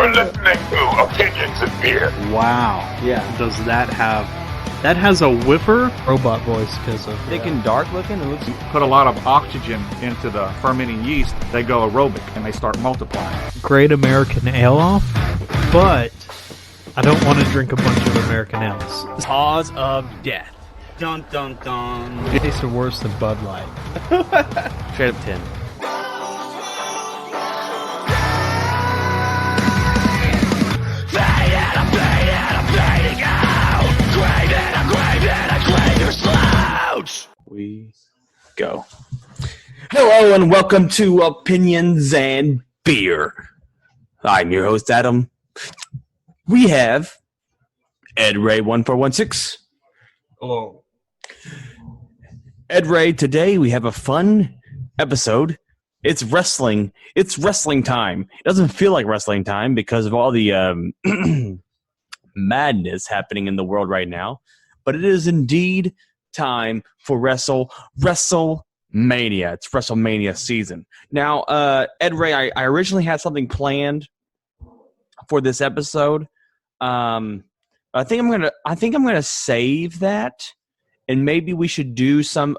You're listening to Opinions and Beer. Wow. Yeah. Does that have... That has a whiffer? Robot voice because of... Thick and dark looking? It looks... Put a lot of oxygen into the fermenting yeast, they go aerobic and they start multiplying. Great American Ale off, but I don't want to drink a bunch of American Ales. Cause of death. Dun dun dun. It tastes worse than Bud Light. Straight up 10. We go. Hello and welcome to Opinions and Beer. I'm your host, Adam. We have Ed Ray 1416. Hello. Ed Ray, today we have a fun episode. It's wrestling. It's wrestling time. It doesn't feel like wrestling time because of all the madness happening in the world right now. But it is indeed time for WrestleMania. It's WrestleMania season. Now, Ed Ray, I originally had something planned for this episode. I think I'm gonna save that, and maybe we should do some.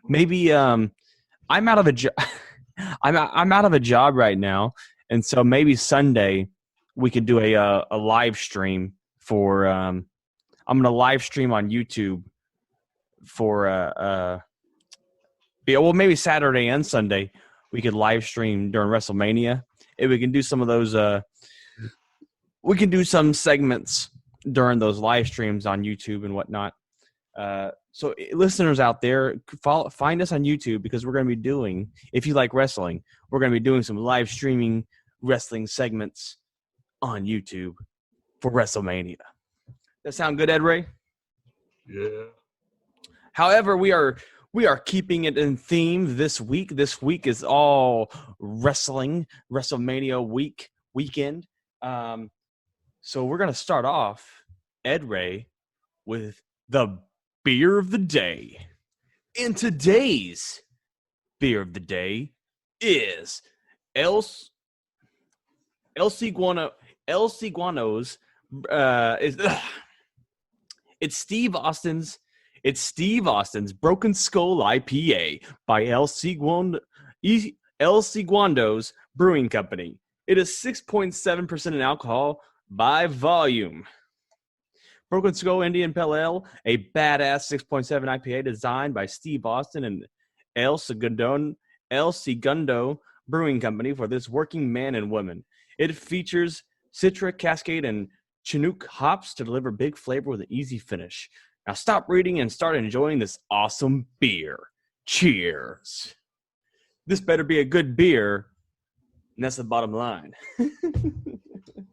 Maybe I'm out of a job. I'm out of a job right now, and so maybe Sunday we could do a live stream for. I'm gonna live stream on YouTube for maybe Saturday and Sunday we could live stream during WrestleMania, and we can do some of those. We can do some segments during those live streams on YouTube and whatnot. So listeners out there, find us on YouTube because we're going to be doing, if you like wrestling, we're going to be doing some live streaming wrestling segments on YouTube for WrestleMania. That sound good, Ed Ray? Yeah. However, we are keeping it in theme this week. This week is all wrestling, WrestleMania weekend. So we're going to start off, Ed Ray, with the beer of the day. And today's beer of the day is El Ciguano's. It's Steve Austin's Broken Skull IPA by El Ciguando's Brewing Company. It is 6.7% in alcohol by volume. Broken Skull Indian Pale Ale, a badass 6.7 IPA designed by Steve Austin and El Segundo Brewing Company for this working man and woman. It features Citra, Cascade, and Chinook hops to deliver big flavor with an easy finish. Now stop reading and start enjoying this awesome beer. Cheers. This better be a good beer, and that's the bottom line.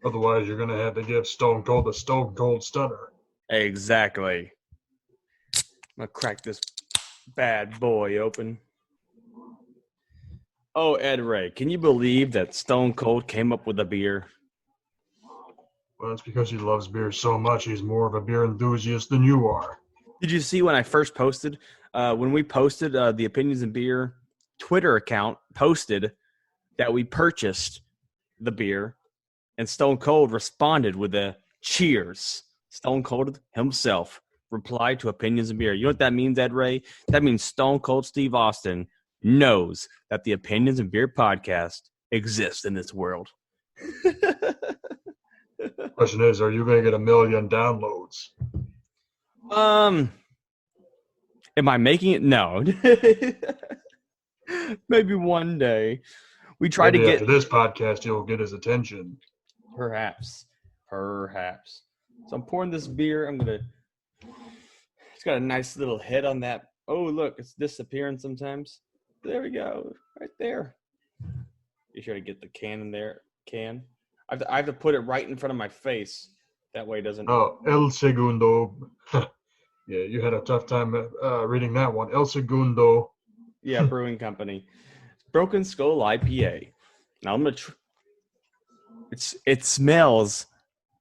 Otherwise, you're going to have to give Stone Cold a Stone Cold Stunner. Exactly. I'm going to crack this bad boy open. Oh, Ed Ray, can you believe that Stone Cold came up with a beer? Well, that's because he loves beer so much. He's more of a beer enthusiast than you are. Did you see when I first posted? When we posted the Opinions and Beer Twitter account, posted that we purchased the beer, and Stone Cold responded with a cheers. Stone Cold himself replied to Opinions and Beer. You know what that means, Ed Ray? That means Stone Cold Steve Austin knows that the Opinions and Beer podcast exists in this world. Question is, are you going to get 1 million downloads? Am I making it? No. Maybe one day. We try Maybe to get after this podcast, you'll get his attention. Perhaps. So I'm pouring this beer. It's got a nice little head on that. Oh, look, it's disappearing sometimes. There we go. Right there. Be sure to get the can in there. I have to put it right in front of my face. That way it doesn't. Oh, El Segundo. Yeah, you had a tough time reading that one. El Segundo. Yeah, Brewing Company. Broken Skull IPA. Now I'm going to it smells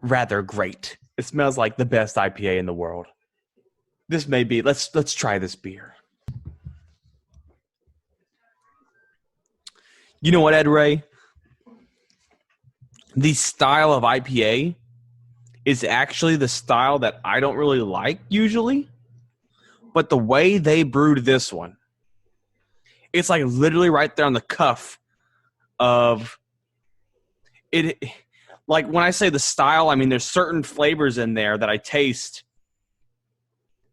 rather great. It smells like the best IPA in the world. This may be, let's try this beer. You know what, Ed Ray? the style of IPA is actually the style that I don't really like usually. But the way they brewed this one, it's like literally right there on the cuff of it. Like when I say the style, I mean there's certain flavors in there that I taste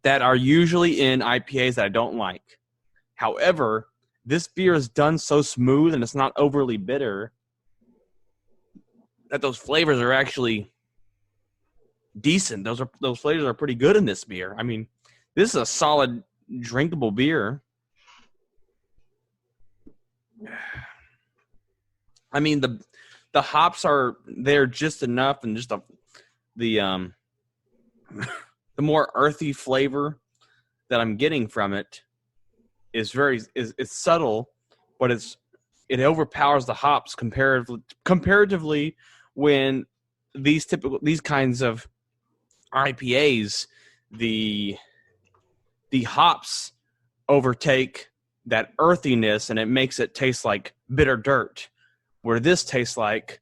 that are usually in IPAs that I don't like. However, this beer is done so smooth and it's not overly bitter that those flavors are actually decent. Those flavors are pretty good in this beer. I mean, this is a solid drinkable beer. I mean, the hops are there just enough, and just the more earthy flavor that I'm getting from it is it's subtle, but it overpowers the hops comparatively when these kinds of IPAs, the hops overtake that earthiness and it makes it taste like bitter dirt, where this tastes like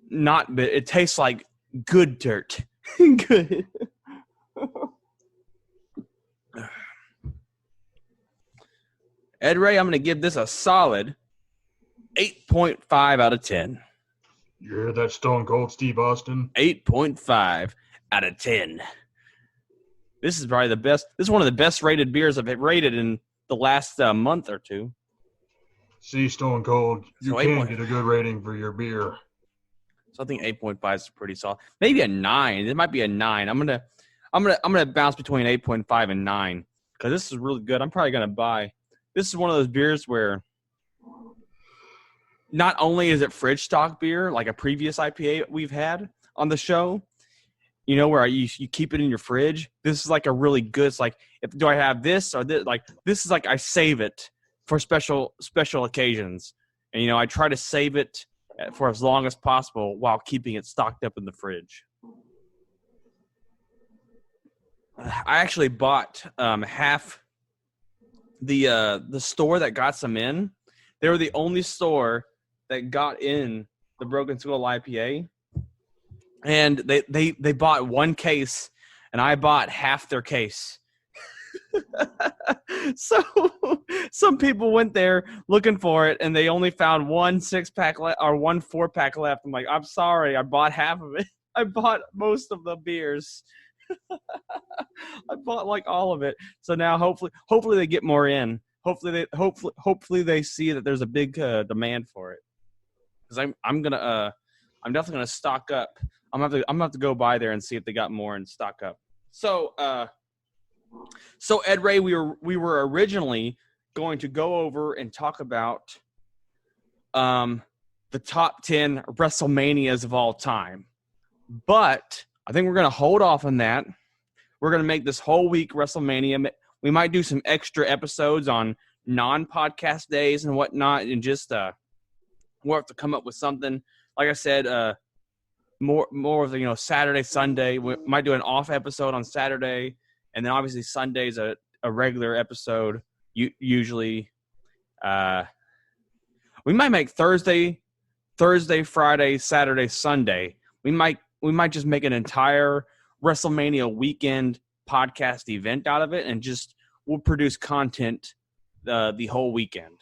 it tastes like good dirt. Good. Ed Ray, I'm going to give this a solid 8.5 out of 10. You hear that, Stone Cold Steve Austin? 8.5 out of 10. This is probably the best. This is one of the best rated beers I've rated in the last month or two. See, Stone Cold, you So can get a good rating for your beer. So I think 8.5 is pretty solid. Maybe a 9. It might be a 9. I'm gonna bounce between 8.5 and 9 because this is really good. I'm probably gonna buy. This is one of those beers where not only is it fridge stock beer like a previous IPA we've had on the show, you know, where you keep it in your fridge. This is like a really good. It's like, do I have this or this? Like this is like I save it for special occasions, and you know I try to save it for as long as possible while keeping it stocked up in the fridge. I actually bought half the store that got some in. They were the only store that got in the Broken Skull IPA, and they bought one case, and I bought half their case. So some people went there looking for it, and they only found one 6-pack or one 4-pack left. I'm like, I'm sorry, I bought half of it. I bought most of the beers. I bought like all of it. So now hopefully they get more in. Hopefully they see that there's a big demand for it. Because I'm definitely gonna stock up. I'm gonna have to go by there and see if they got more and stock up. So Ed Ray, we were originally going to go over and talk about the top 10 WrestleManias of all time. But I think we're going to hold off on that. We're going to make this whole week WrestleMania. We might do some extra episodes on non-podcast days and whatnot, and just we'll have to come up with something. Like I said, more of the Saturday, Sunday. We might do an off episode on Saturday, and then obviously Sunday's a regular episode. Usually, we might make Thursday, Friday, Saturday, Sunday. We might just make an entire WrestleMania weekend podcast event out of it, and just we'll produce content the whole weekend.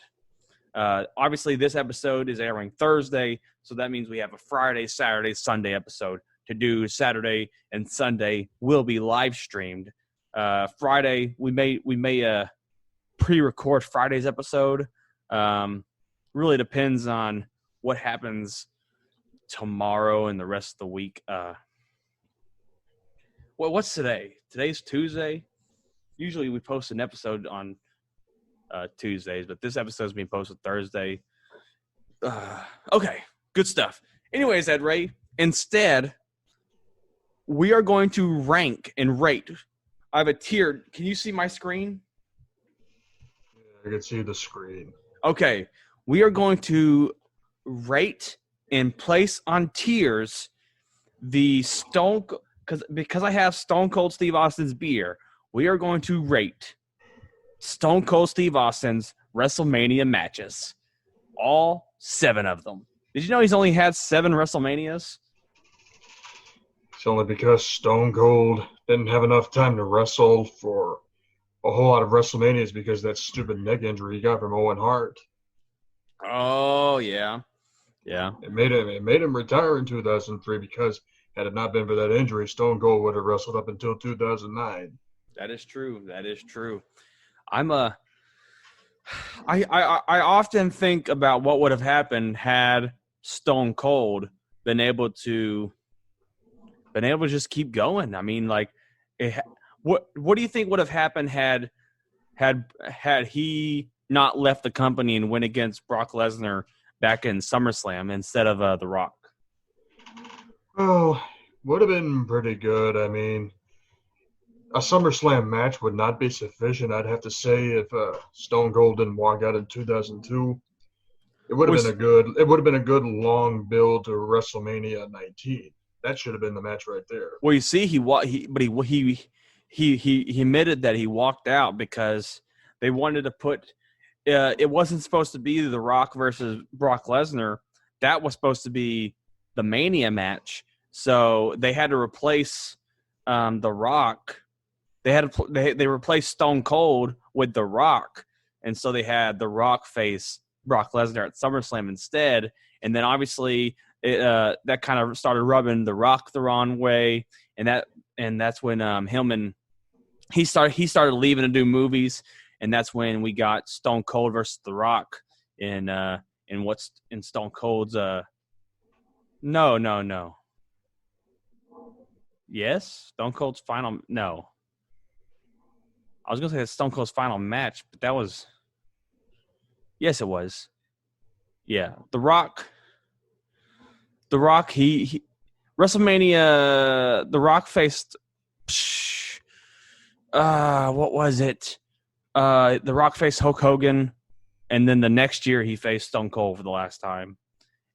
Obviously, this episode is airing Thursday, so that means we have a Friday, Saturday, Sunday episode to do. Saturday and Sunday will be live streamed. Friday, we may pre-record Friday's episode. Really depends on what happens tomorrow and the rest of the week. What's today? Today's Tuesday. Usually we post an episode on Tuesdays, but this episode is being posted Thursday. Okay, good stuff. Anyways, Ed Ray, instead, we are going to rank and rate. I have a tier. Can you see my screen? I can see the screen. Okay, we are going to rate and place on tiers the because I have Stone Cold Steve Austin's beer. We are going to rate Stone Cold Steve Austin's WrestleMania matches, all 7 of them. Did you know he's only had 7 WrestleManias? It's only because Stone Cold didn't have enough time to wrestle for a whole lot of WrestleManias because of that stupid neck injury he got from Owen Hart. Oh, yeah. Yeah. It made him retire in 2003 because had it not been for that injury, Stone Cold would have wrestled up until 2009. That is true. That is true. I often think about what would have happened had Stone Cold been able to just keep going. I mean, like, what do you think would have happened had he not left the company and went against Brock Lesnar back in SummerSlam instead of The Rock? Oh, would have been pretty good. I mean, a SummerSlam match would not be sufficient, I'd have to say, if Stone Cold didn't walk out in 2002. It would have been a good long build to WrestleMania 19. That should have been the match right there. Well, you see, he admitted that he walked out because they wanted to put. It wasn't supposed to be The Rock versus Brock Lesnar. That was supposed to be the Mania match. So they had to replace The Rock. They replaced Stone Cold with The Rock, and so they had The Rock face Brock Lesnar at SummerSlam instead. And then obviously that kind of started rubbing The Rock the wrong way, and that's when he started leaving to do movies, and that's when we got Stone Cold versus The Rock in Stone Cold's no. Yes, Stone Cold's final no. I was gonna say it's Stone Cold's final match, but that was yes, it was. Yeah, The Rock. He WrestleMania. The Rock faced. What was it? The Rock faced Hulk Hogan, and then the next year he faced Stone Cold for the last time,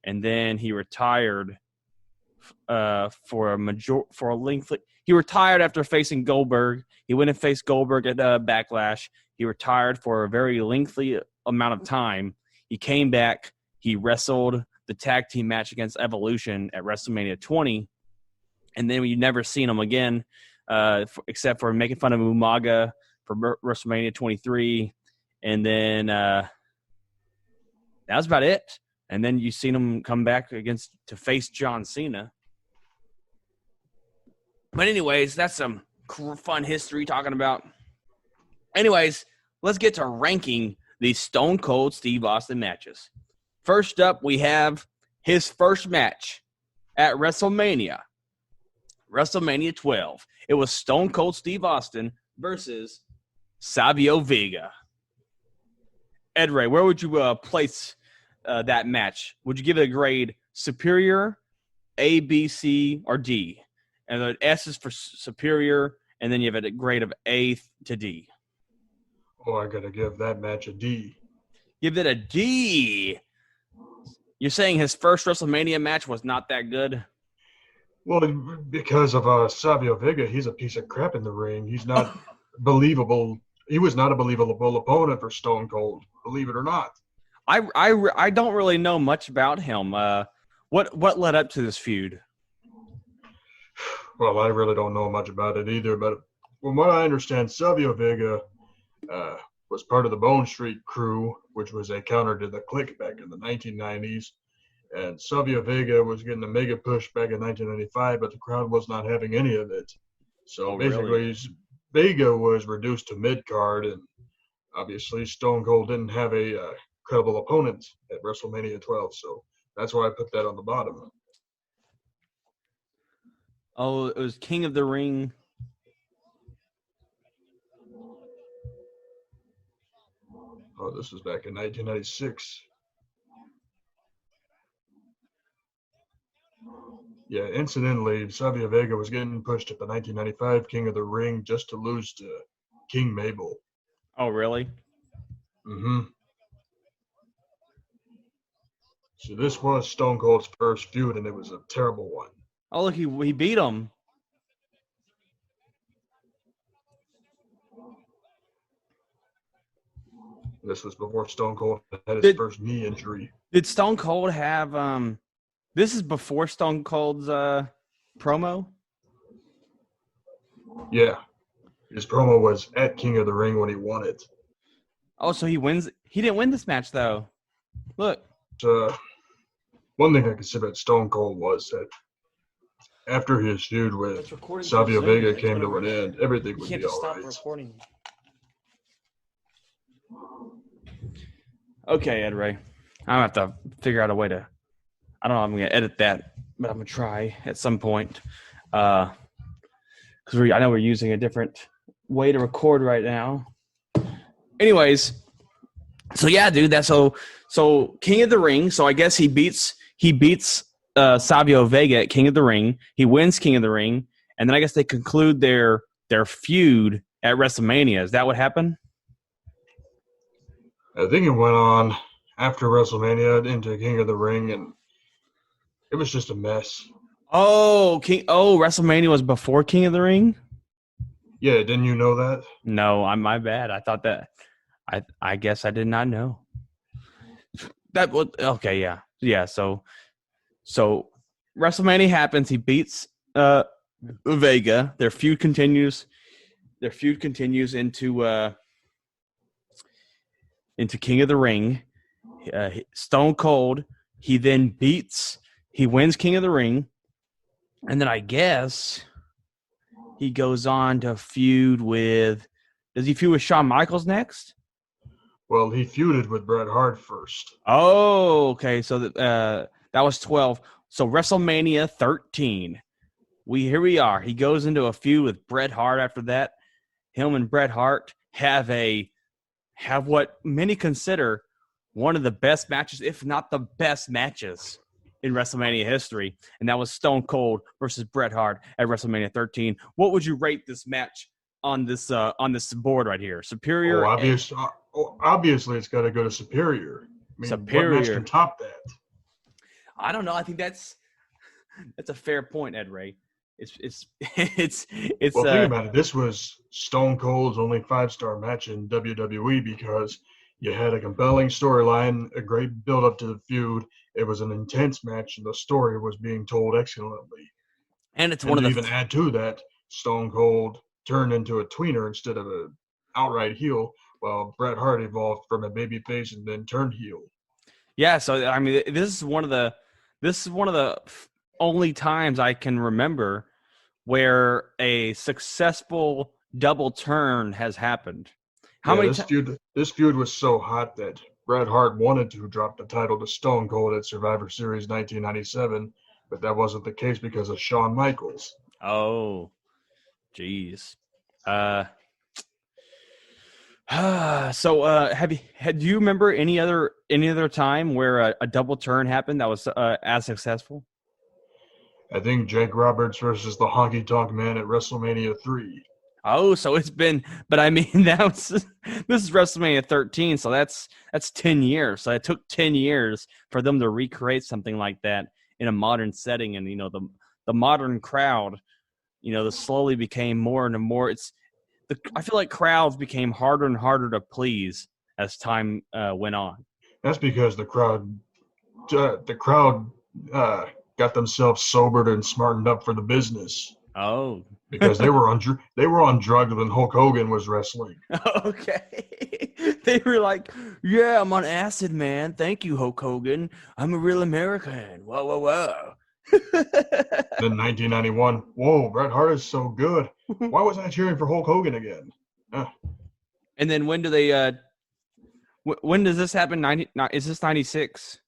and then he retired for a lengthy. He retired after facing Goldberg. He went and faced Goldberg at Backlash. He retired for a very lengthy amount of time. He came back. He wrestled the tag team match against Evolution at WrestleMania 20, and then you never seen him again, except for making fun of Umaga for WrestleMania 23, and then that was about it. And then you seen him come back to face John Cena. But anyways, that's some fun history talking about. Anyways, let's get to ranking these Stone Cold Steve Austin matches. First up, we have his first match at WrestleMania 12. It was Stone Cold Steve Austin versus Savio Vega. Ed Ray, where would you place that match? Would you give it a grade superior, A, B, C, or D? And the S is for superior, and then you have a grade of A to D. Oh, I got to give that match a D. Give it a D. You're saying his first WrestleMania match was not that good? Well, because of Savio Vega, he's a piece of crap in the ring. He's not believable. He was not a believable opponent for Stone Cold, believe it or not. I don't really know much about him. What led up to this feud? Well, I really don't know much about it either, but from what I understand, Savio Vega was part of the Bone Street crew, which was a counter to the Click back in the 1990s. And Savio Vega was getting a mega push back in 1995, but the crowd was not having any of it. So basically, Vega was reduced to mid-card, and obviously Stone Cold didn't have a credible opponent at WrestleMania 12, so that's why I put that on the bottom. Oh, it was King of the Ring. Oh, this was back in 1996. Yeah, incidentally, Savio Vega was getting pushed at the 1995 King of the Ring just to lose to King Mabel. Oh, really? Mm-hmm. So this was Stone Cold's first feud, and it was a terrible one. Oh, look, he beat him. This was before Stone Cold had his Did- first knee injury. Did Stone Cold have this is before Stone Cold's promo? Yeah. His promo was at King of the Ring when he won it. Oh, so he wins. He didn't win this match though. Look. One thing I could say about Stone Cold was that after his feud with Savio Vega came to an end, everything would be all right. Recording. Okay, Ed Ray. I'm going to have to figure out a way to – I don't know if I'm going to edit that, but I'm going to try at some point. Because I know we're using a different way to record right now. Anyways, so yeah, dude, that's so King of the Ring. So I guess he beats Savio Vega at King of the Ring. He wins King of the Ring, and then I guess they conclude their feud at WrestleMania. Is that what happened? I think it went on after WrestleMania into King of the Ring, and it was just a mess. Oh, WrestleMania was before King of the Ring? Yeah, didn't you know that? No, my bad. I thought that. I guess I did not know. That was okay. Yeah, yeah. So WrestleMania happens. He beats Vega. Their feud continues. Into King of the Ring. Stone Cold. He wins King of the Ring, and then I guess he goes on to feud with. Does he feud with Shawn Michaels next? Well, he feuded with Bret Hart first. Oh, okay. So that was 12. So WrestleMania 13. Here we are. He goes into a feud with Bret Hart after that. Him and Bret Hart have what many consider one of the best matches, if not the best matches in WrestleMania history, and that was Stone Cold versus Bret Hart at WrestleMania 13. What would you rate this match on this board right here? Superior? Obviously, it's got to go to Superior. I mean, Superior. What match can top that? I don't know. I think that's a fair point, Ed Ray. It's Well, think about it. This was Stone Cold's only 5-star match in WWE because you had a compelling storyline, a great build-up to the feud. It was an intense match, and the story was being told excellently. and it's And one of to the even add to that, Stone Cold turned into a tweener instead of an outright heel, while Bret Hart evolved from a babyface and then turned heel. Yeah, so I mean, this is one of the only times I can remember where a successful double turn has happened. This feud was so hot that Bret Hart wanted to drop the title to Stone Cold at Survivor Series 1997, but that wasn't the case because of Shawn Michaels. Oh, jeez. So do you remember any other time where a double turn happened that was as successful? I think Jake Roberts versus the Honky Tonk Man at WrestleMania 3. Oh, so it's been, but I mean, this is WrestleMania 13, so that's 10 years. So it took 10 years for them to recreate something like that in a modern setting, and the modern crowd, slowly became more and more. I feel like crowds became harder and harder to please as time went on. That's because the crowd got themselves sobered and smartened up for the business. Oh, because they were on drugs when Hulk Hogan was wrestling. Okay, they were like, "Yeah, I'm on acid, man. Thank you, Hulk Hogan. I'm a real American." Whoa, whoa, whoa. Then 1991. Whoa, Bret Hart is so good. Why was I cheering for Hulk Hogan again? And then when do they? When does this happen? Is this 96?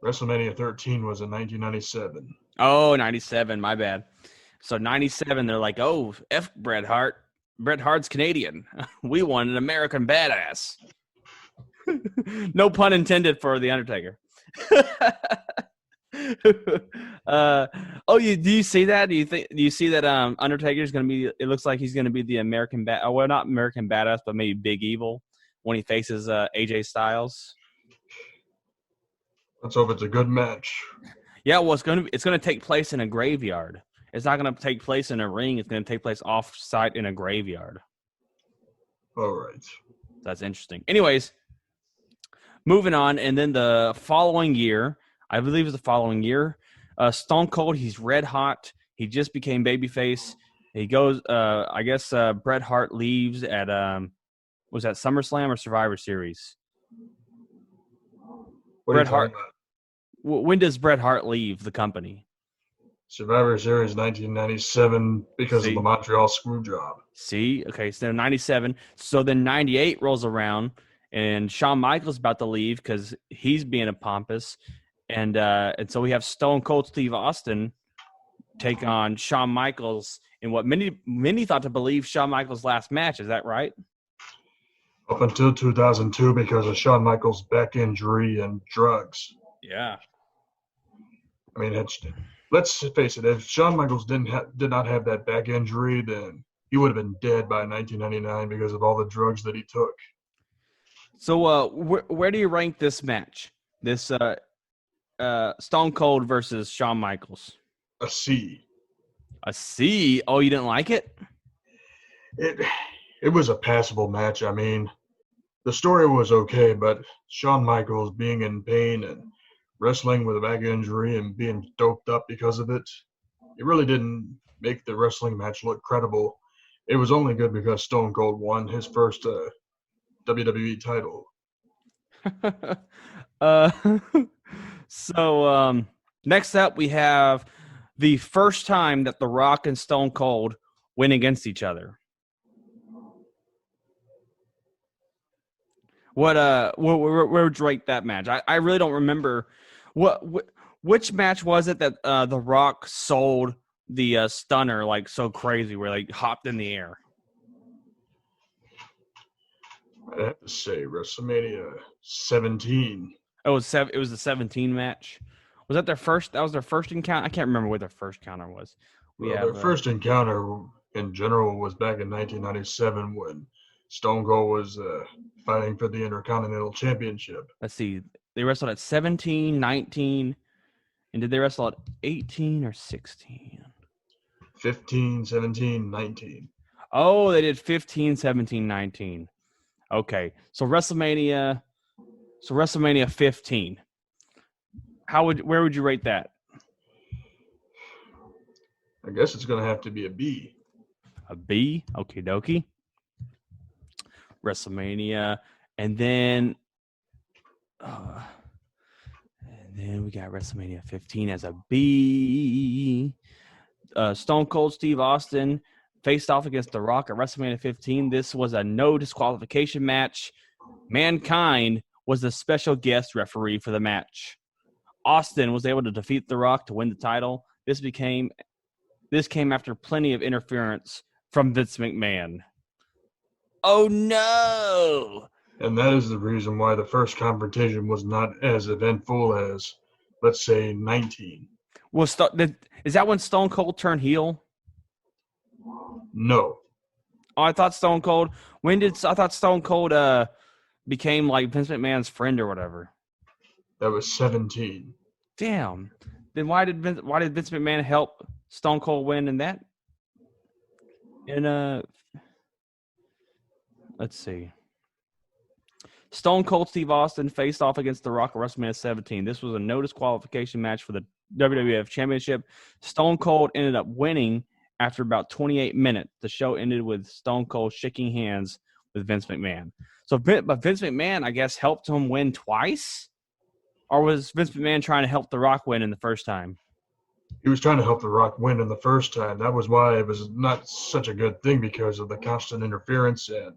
WrestleMania 13 was in 1997. Oh, 97. My bad. So 97, they're like, "Oh, F Bret Hart. Bret Hart's Canadian. We want an American badass." No pun intended for The Undertaker. Do you see that? Do you see that Undertaker's going to be, it looks like he's going to be the American not American badass, but maybe Big Evil when he faces AJ Styles? Let's hope it's a good match. Yeah, well, it's going to take place in a graveyard. It's not going to take place in a ring. It's going to take place off-site in a graveyard. All right. That's interesting. Anyways, moving on, and then the following year, I believe it was the following year, Stone Cold, he's red hot. He just became babyface. He goes, I guess Bret Hart leaves at, was that SummerSlam or Survivor Series? What Bret are you Hart. talking about? When does Bret Hart leave the company? Survivor Series 1997 because See? of the Montreal screw job. See? Okay, so 97. So then 98 rolls around, and Shawn Michaels about to leave because he's being a pompous. And so we have Stone Cold Steve Austin take on Shawn Michaels in what many thought to believe Shawn Michaels' last match. Is that right? Up until 2002 because of Shawn Michaels' back injury and drugs. Yeah. I mean, let's face it. If Shawn Michaels did not have that back injury, then he would have been dead by 1999 because of all the drugs that he took. So where do you rank this match? This Stone Cold versus Shawn Michaels? A C. A C? Oh, you didn't like it? It was a passable match. I mean, the story was okay, but Shawn Michaels being in pain and wrestling with a back injury and being doped up because of it, it really didn't make the wrestling match look credible. It was only good because Stone Cold won his first WWE title. So next up we have the first time that The Rock and Stone Cold went against each other. Where would you rate that match? I really don't remember which match was it that The Rock sold the stunner like so crazy where like hopped in the air. I'd have to say WrestleMania 17. It was the 17 match. Was that their first? That was their first encounter. I can't remember what their first encounter was. Their first encounter in general was back in 1997 when Stone Cold was fighting for the Intercontinental Championship. Let's see. They wrestled at 17, 19, and did they wrestle at 18 or 16? 15, 17, 19. Oh, they did 15, 17, 19. Okay. So WrestleMania 15. Where would you rate that? I guess it's going to have to be a B. A B? Okie dokie. WrestleMania. And then we got WrestleMania 15 as a B. Stone Cold Steve Austin faced off against The Rock at WrestleMania 15. This was a no disqualification match. Mankind was the special guest referee for the match. Austin was able to defeat The Rock to win the title. This came after plenty of interference from Vince McMahon. Oh no! And that is the reason why the first confrontation was not as eventful as, let's say, 19. Well, is that when Stone Cold turned heel? No. Oh, I thought Stone Cold. I thought Stone Cold became like Vince McMahon's friend or whatever. That was 17. Damn. Then why did Vince McMahon help Stone Cold win in that? And let's see. Stone Cold Steve Austin faced off against The Rock at WrestleMania 17. This was a no disqualification match for the WWF Championship. Stone Cold ended up winning after about 28 minutes. The show ended with Stone Cold shaking hands with Vince McMahon. But Vince McMahon, I guess, helped him win twice? Or was Vince McMahon trying to help The Rock win in the first time? He was trying to help The Rock win in the first time. That was why it was not such a good thing because of the constant interference and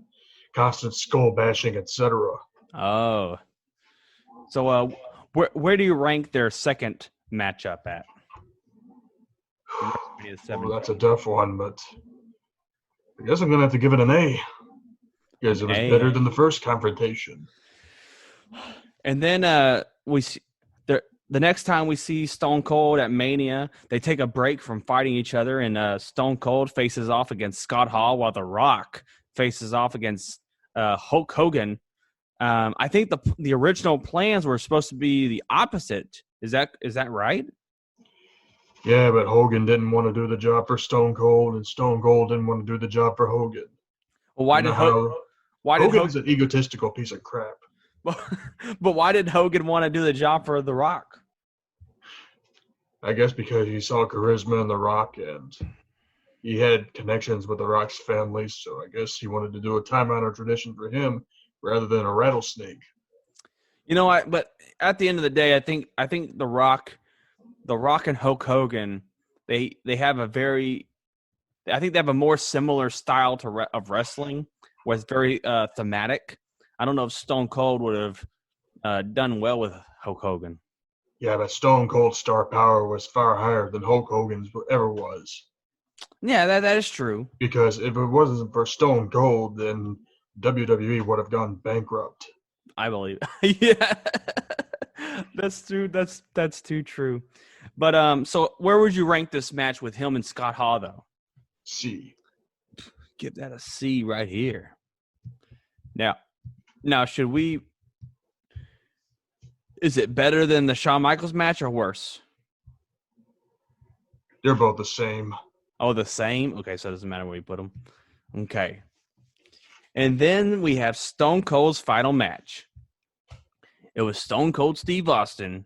constant skull bashing, etc. Oh. So where do you rank their second matchup at? Well, that's a tough one, but I guess I'm going to have to give it an A because it was better than the first confrontation. And then we see the next time we see Stone Cold at Mania, they take a break from fighting each other, and Stone Cold faces off against Scott Hall while The Rock faces off against Hulk Hogan. I think the original plans were supposed to be the opposite. Is that right? Yeah, but Hogan didn't want to do the job for Stone Cold, and Stone Cold didn't want to do the job for Hogan. Well, Why did Hogan's an egotistical piece of crap. but why did Hogan want to do the job for The Rock? I guess because he saw charisma in The Rock and he had connections with The Rock's family, so I guess he wanted to do a time-honored tradition for him rather than a rattlesnake. You know what? But at the end of the day, I think The Rock and Hulk Hogan, they have a very, I think they have a more similar style of wrestling, where it's very thematic. I don't know if Stone Cold would have done well with Hulk Hogan. Yeah, but Stone Cold's star power was far higher than Hulk Hogan's ever was. Yeah, that is true. Because if it wasn't for Stone Cold, then WWE would have gone bankrupt. I believe. Yeah, that's true. That's too true. But so where would you rank this match with him and Scott Hall, though? C. Give that a C right here. Now, should we? Is it better than the Shawn Michaels match or worse? They're both the same. Oh, the same? Okay, so it doesn't matter where you put them. Okay. And then we have Stone Cold's final match. It was Stone Cold Steve Austin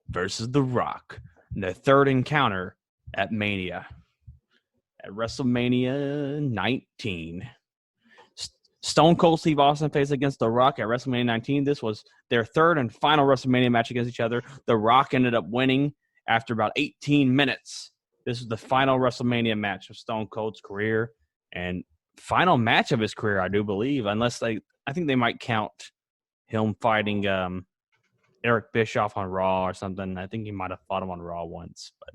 versus The Rock in the third encounter at Mania. At WrestleMania 19. Stone Cold Steve Austin faced against The Rock at WrestleMania 19. This was their third and final WrestleMania match against each other. The Rock ended up winning after about 18 minutes. This was the final WrestleMania match of Stone Cold's career and final match of his career, I do believe, unless I think they might count him fighting Eric Bischoff on Raw or something. I think he might have fought him on Raw once, but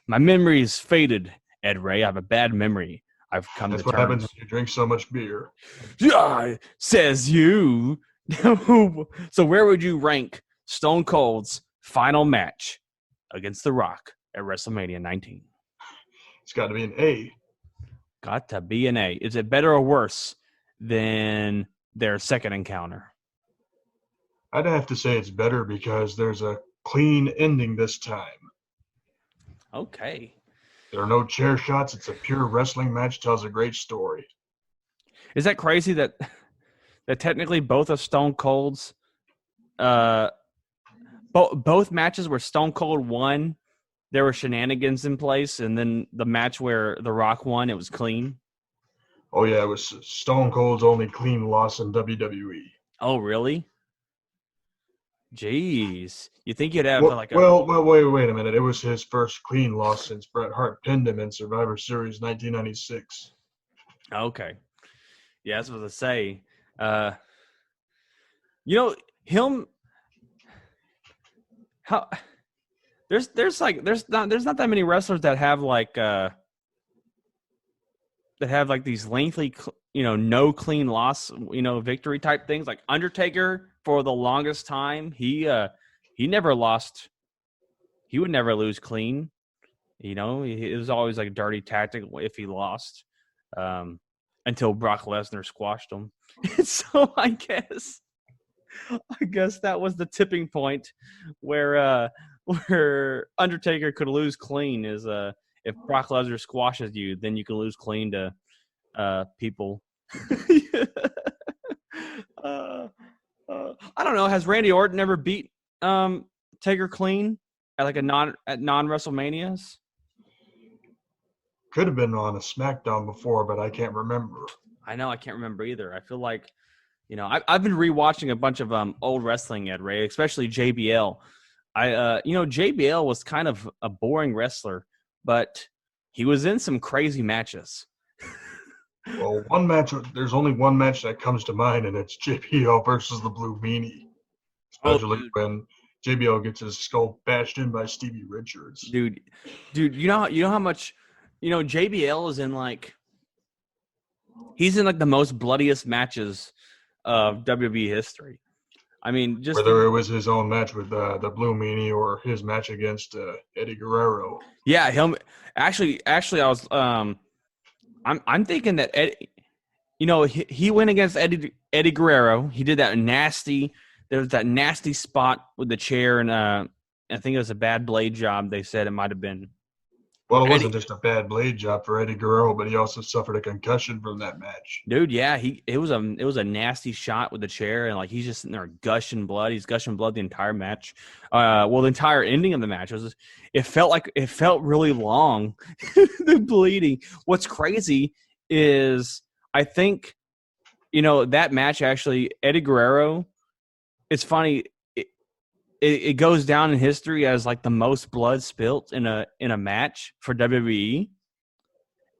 my memory's faded, Ed Ray. I have a bad memory. I've come That's to what terms. happens when you drink so much beer. Yeah, says you. So where would you rank Stone Cold's final match against The Rock at WrestleMania 19? It's got to be an A. Got to be an A. Is it better or worse than their second encounter? I'd have to say it's better because there's a clean ending this time. Okay. There are no chair shots. It's a pure wrestling match. Tells a great story. Is that crazy that technically both of Stone Cold's both matches where Stone Cold won, there were shenanigans in place, and then the match where The Rock won, it was clean? Oh, yeah, it was Stone Cold's only clean loss in WWE. Oh, really? Jeez. You think you'd have Wait a minute. It was his first clean loss since Bret Hart pinned him in Survivor Series 1996. Okay. Yeah, that's what I say. Him. How? There's not that many wrestlers that have these lengthy, no clean loss, victory type things. Like Undertaker, for the longest time, he never lost. He would never lose clean. It was always like a dirty tactic if he lost, until Brock Lesnar squashed him. So I guess that was the tipping point where Undertaker could lose clean is if Brock Lesnar squashes you, then you can lose clean to people. I don't know. Has Randy Orton ever beat Taker clean at non WrestleManias? Could have been on a SmackDown before, but I can't remember. I know. I can't remember either. I feel like, I've been rewatching a bunch of old wrestling, Ed Ray, especially JBL. JBL was kind of a boring wrestler, but he was in some crazy matches. Well, there's only one match that comes to mind, and it's JBL versus the Blue Meanie. Especially when JBL gets his skull bashed in by Stevie Richards. Dude, you know how much, JBL is in he's in the most bloodiest matches of WWE history. I mean, just whether it was his own match with the Blue Meanie or his match against Eddie Guerrero. Yeah, him. Actually, I was. I'm thinking that Eddie, he went against Eddie Guerrero. He did that nasty. There was that nasty spot with the chair, and I think it was a bad blade job. They said it might have been, Well, it Eddie- wasn't just a bad blade job for Eddie Guerrero, but he also suffered a concussion from that match. Dude, yeah, it was a nasty shot with the chair, and like he's just sitting there gushing blood. He's gushing blood the entire match. The entire ending of the match it felt really long. The bleeding. What's crazy is I think that match actually Eddie Guerrero. It's funny. It goes down in history as like the most blood spilt in a match for WWE.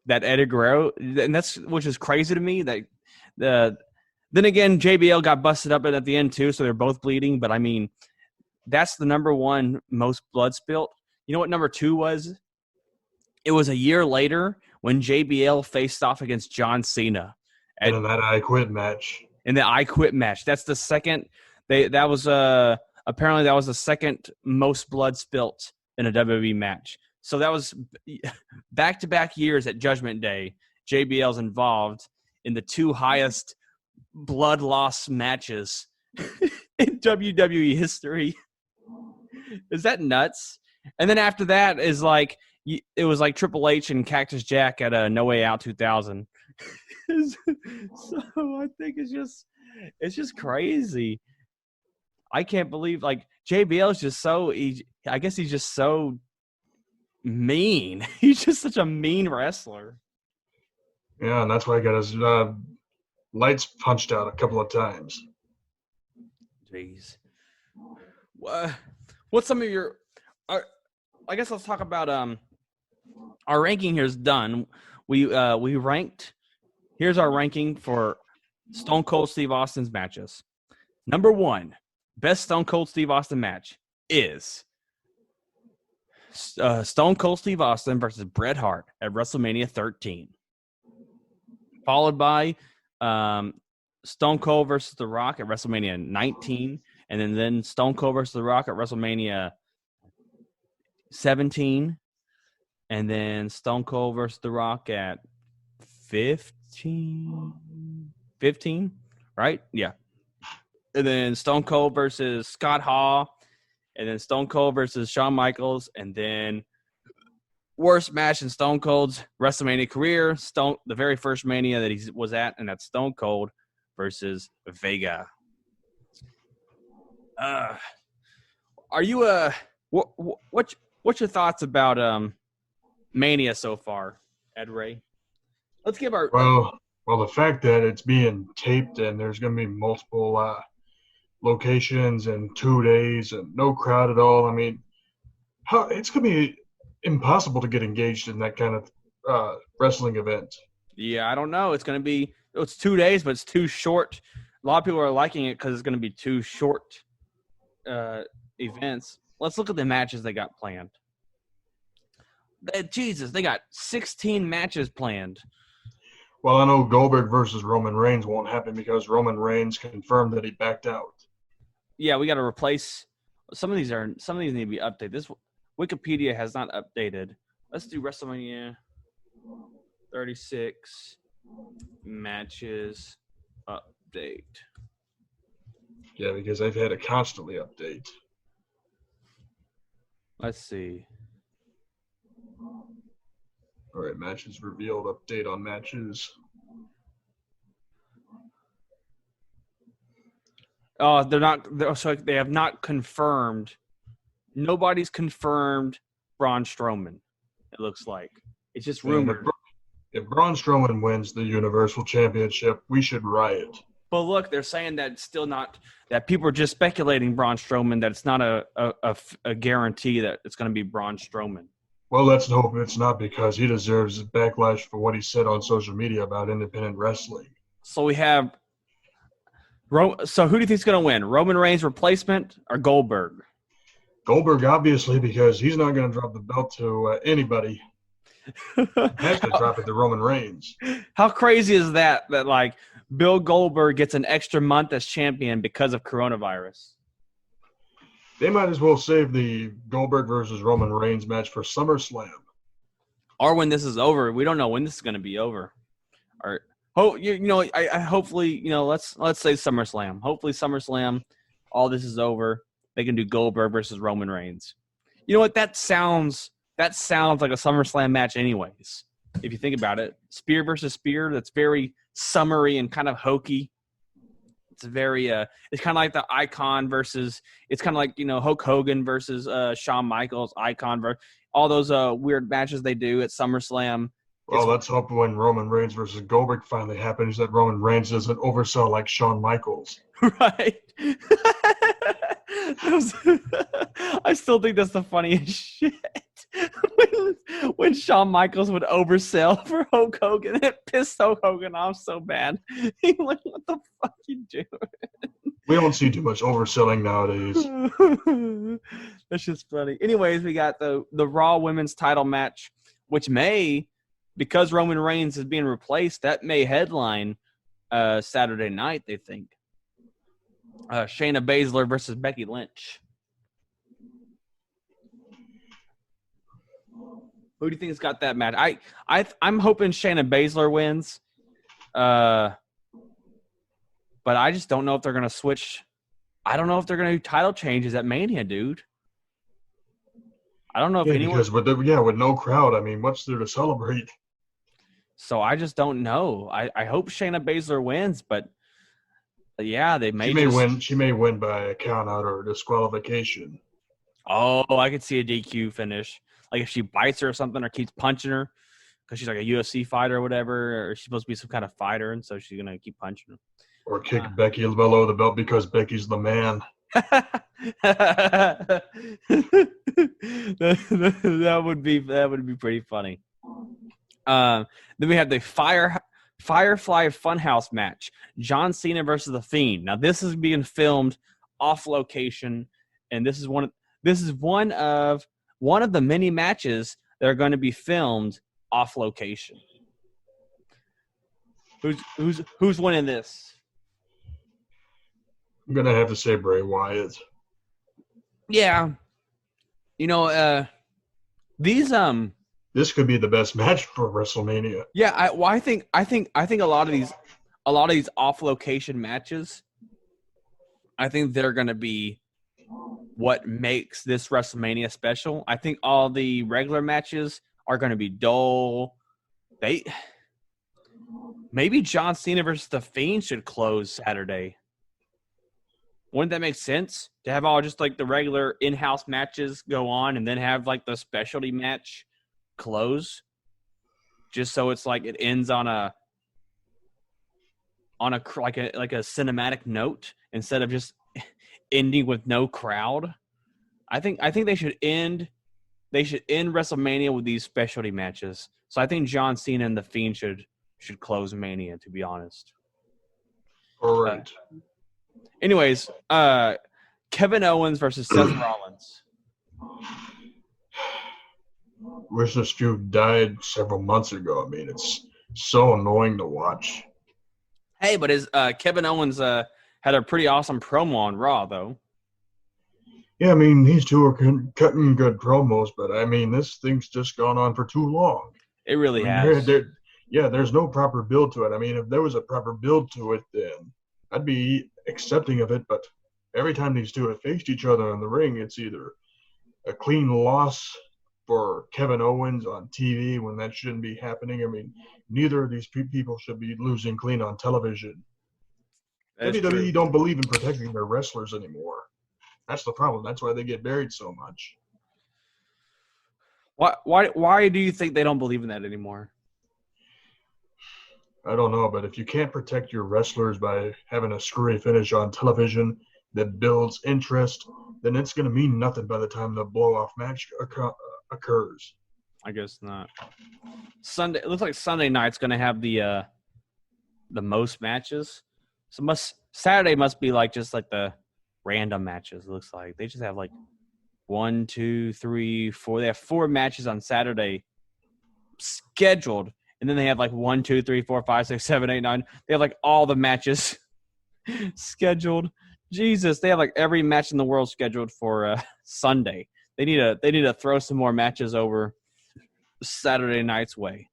That Eddie Guerrero, and which is crazy to me. That then again, JBL got busted up at the end too, so they're both bleeding. But I mean, that's the number one most blood spilt. You know what number 2 was? It was a year later when JBL faced off against John Cena. And in that I Quit match. In the I Quit match, that's the second. Apparently, that was the second most blood spilt in a WWE match. So that was back-to-back years at Judgment Day. JBL's involved in the 2 highest blood loss matches in WWE history. Is that nuts? And then after that is like it was like Triple H and Cactus Jack at a No Way Out 2000. So I think it's just crazy. I can't believe like JBL is just I guess he's just so mean. He's just such a mean wrestler. Yeah, and that's why he got his lights punched out a couple of times. Jeez. What's some of your I guess let's talk about our ranking here is done. We ranked. Here's our ranking for Stone Cold Steve Austin's matches. Number 1, best Stone Cold Steve Austin match is Stone Cold Steve Austin versus Bret Hart at WrestleMania 13. Followed by Stone Cold versus The Rock at WrestleMania 19. And then Stone Cold versus The Rock at WrestleMania 17. And then Stone Cold versus The Rock at 15, right? Yeah. And then Stone Cold versus Scott Hall. And then Stone Cold versus Shawn Michaels. And then worst match in Stone Cold's WrestleMania career, the very first Mania that he was at, and that's Stone Cold versus Vega. Are you what's your thoughts about Mania so far, Ed Ray? Let's give our well the fact that it's being taped and there's going to be multiple locations in 2 days and no crowd at all. I mean, it's going to be impossible to get engaged in that kind of wrestling event. Yeah, I don't know. It's 2 days, but it's too short. A lot of people are liking it because it's going to be too short events. Let's look at the matches they got planned. Jesus, they got 16 matches planned. Well, I know Goldberg versus Roman Reigns won't happen because Roman Reigns confirmed that he backed out. Yeah, we got to replace some of these need to be updated. This Wikipedia has not updated. Let's do WrestleMania 36 matches update. Yeah, because they've had to constantly update. Let's see. All right, matches revealed. Update on matches. Oh, they have not confirmed. Nobody's confirmed Braun Strowman. It looks like it's just rumored. If Braun Strowman wins the Universal Championship, we should riot. But look, they're saying that it's still not that people are just speculating Braun Strowman, that it's not a guarantee that it's going to be Braun Strowman. Well, let's hope it's not, because he deserves backlash for what he said on social media about independent wrestling. So we have so who do you think is going to win? Roman Reigns' replacement or Goldberg? Goldberg, obviously, because he's not going to drop the belt to anybody. He has to drop it to Roman Reigns. How crazy is that like Bill Goldberg gets an extra month as champion because of coronavirus? They might as well save the Goldberg versus Roman Reigns match for SummerSlam. Or when this is over. We don't know when this is going to be over. Or I hopefully, let's say SummerSlam. Hopefully SummerSlam, all this is over. They can do Goldberg versus Roman Reigns. You know what? That sounds that sounds like a SummerSlam match anyways. If you think about it, spear versus spear, that's very summery and kind of hokey. It's very it's kind of like the Icon versus, it's kind of like, Hulk Hogan versus Shawn Michaels, Icon versus all those weird matches they do at SummerSlam. Well, let's hope when Roman Reigns versus Goldberg finally happens that Roman Reigns doesn't oversell like Shawn Michaels. Right. I still think that's the funniest shit. When Shawn Michaels would oversell for Hulk Hogan, it pissed Hulk Hogan off so bad. He like, what the fuck you doing? We don't see too much overselling nowadays. That's just funny. Anyways, we got the Raw Women's title match, which may, because Roman Reigns is being replaced, that may headline Saturday night, they think. Shayna Baszler versus Becky Lynch. Who do you think has got that match? I'm hoping Shayna Baszler wins. But I just don't know if they're going to switch. I don't know if they're going to do title changes at Mania, dude. I don't know if anyone. Because with no crowd, I mean, what's there to celebrate? So I just don't know. I hope Shayna Baszler wins, but yeah, they may. She may win by a count out or disqualification. Oh, I could see a DQ finish. Like if she bites her or something or keeps punching her because she's like a UFC fighter or whatever, or she's supposed to be some kind of fighter, and so she's going to keep punching her. Or kick Becky below the belt because Becky's the man. that would be pretty funny. Then we have the Firefly Funhouse match. John Cena versus The Fiend. Now this is being filmed off location, and this is one of the many matches that are going to be filmed off location. Who's winning this? I'm gonna have to say Bray Wyatt. Yeah, these This could be the best match for WrestleMania. Yeah, I think a lot of these off location matches, I think they're going to be what makes this WrestleMania special. I think all the regular matches are going to be dull. Maybe John Cena versus The Fiend should close Saturday. Wouldn't that make sense to have all just like the regular in-house matches go on and then have like the specialty match close, just so it's like it ends on a cinematic note instead of just ending with no crowd. I think they should end WrestleMania with these specialty matches. So I think John Cena and The Fiend should close Mania, to be honest. All right. Anyways, Kevin Owens versus Seth Rollins. Wish this feud died several months ago. I mean, it's so annoying to watch. Hey, but Kevin Owens had a pretty awesome promo on Raw, though. Yeah, I mean, these two are cutting good promos, but I mean, this thing's just gone on for too long. It really has. There's no proper build to it. I mean, if there was a proper build to it, then I'd be accepting of it. But every time these two have faced each other in the ring, it's either a clean loss for Kevin Owens on TV when that shouldn't be happening. I mean, neither of these people should be losing clean on television. WWE don't believe in protecting their wrestlers anymore. That's the problem. That's why they get buried so much. Why do you think they don't believe in that anymore? I don't know, but if you can't protect your wrestlers by having a screwy finish on television that builds interest, then it's going to mean nothing by the time the blow-off match occurs. I guess not. Sunday. It looks like Sunday night's going to have the most matches. So Saturday must be like just like the random matches. It looks like they just have like 1, 2, 3, 4. They have 4 matches on Saturday scheduled, and then they have like 1, 2, 3, 4, 5, 6, 7, 8, 9. They have like all the matches scheduled. Jesus, they have like every match in the world scheduled for Sunday. They need to throw some more matches over Saturday night's way.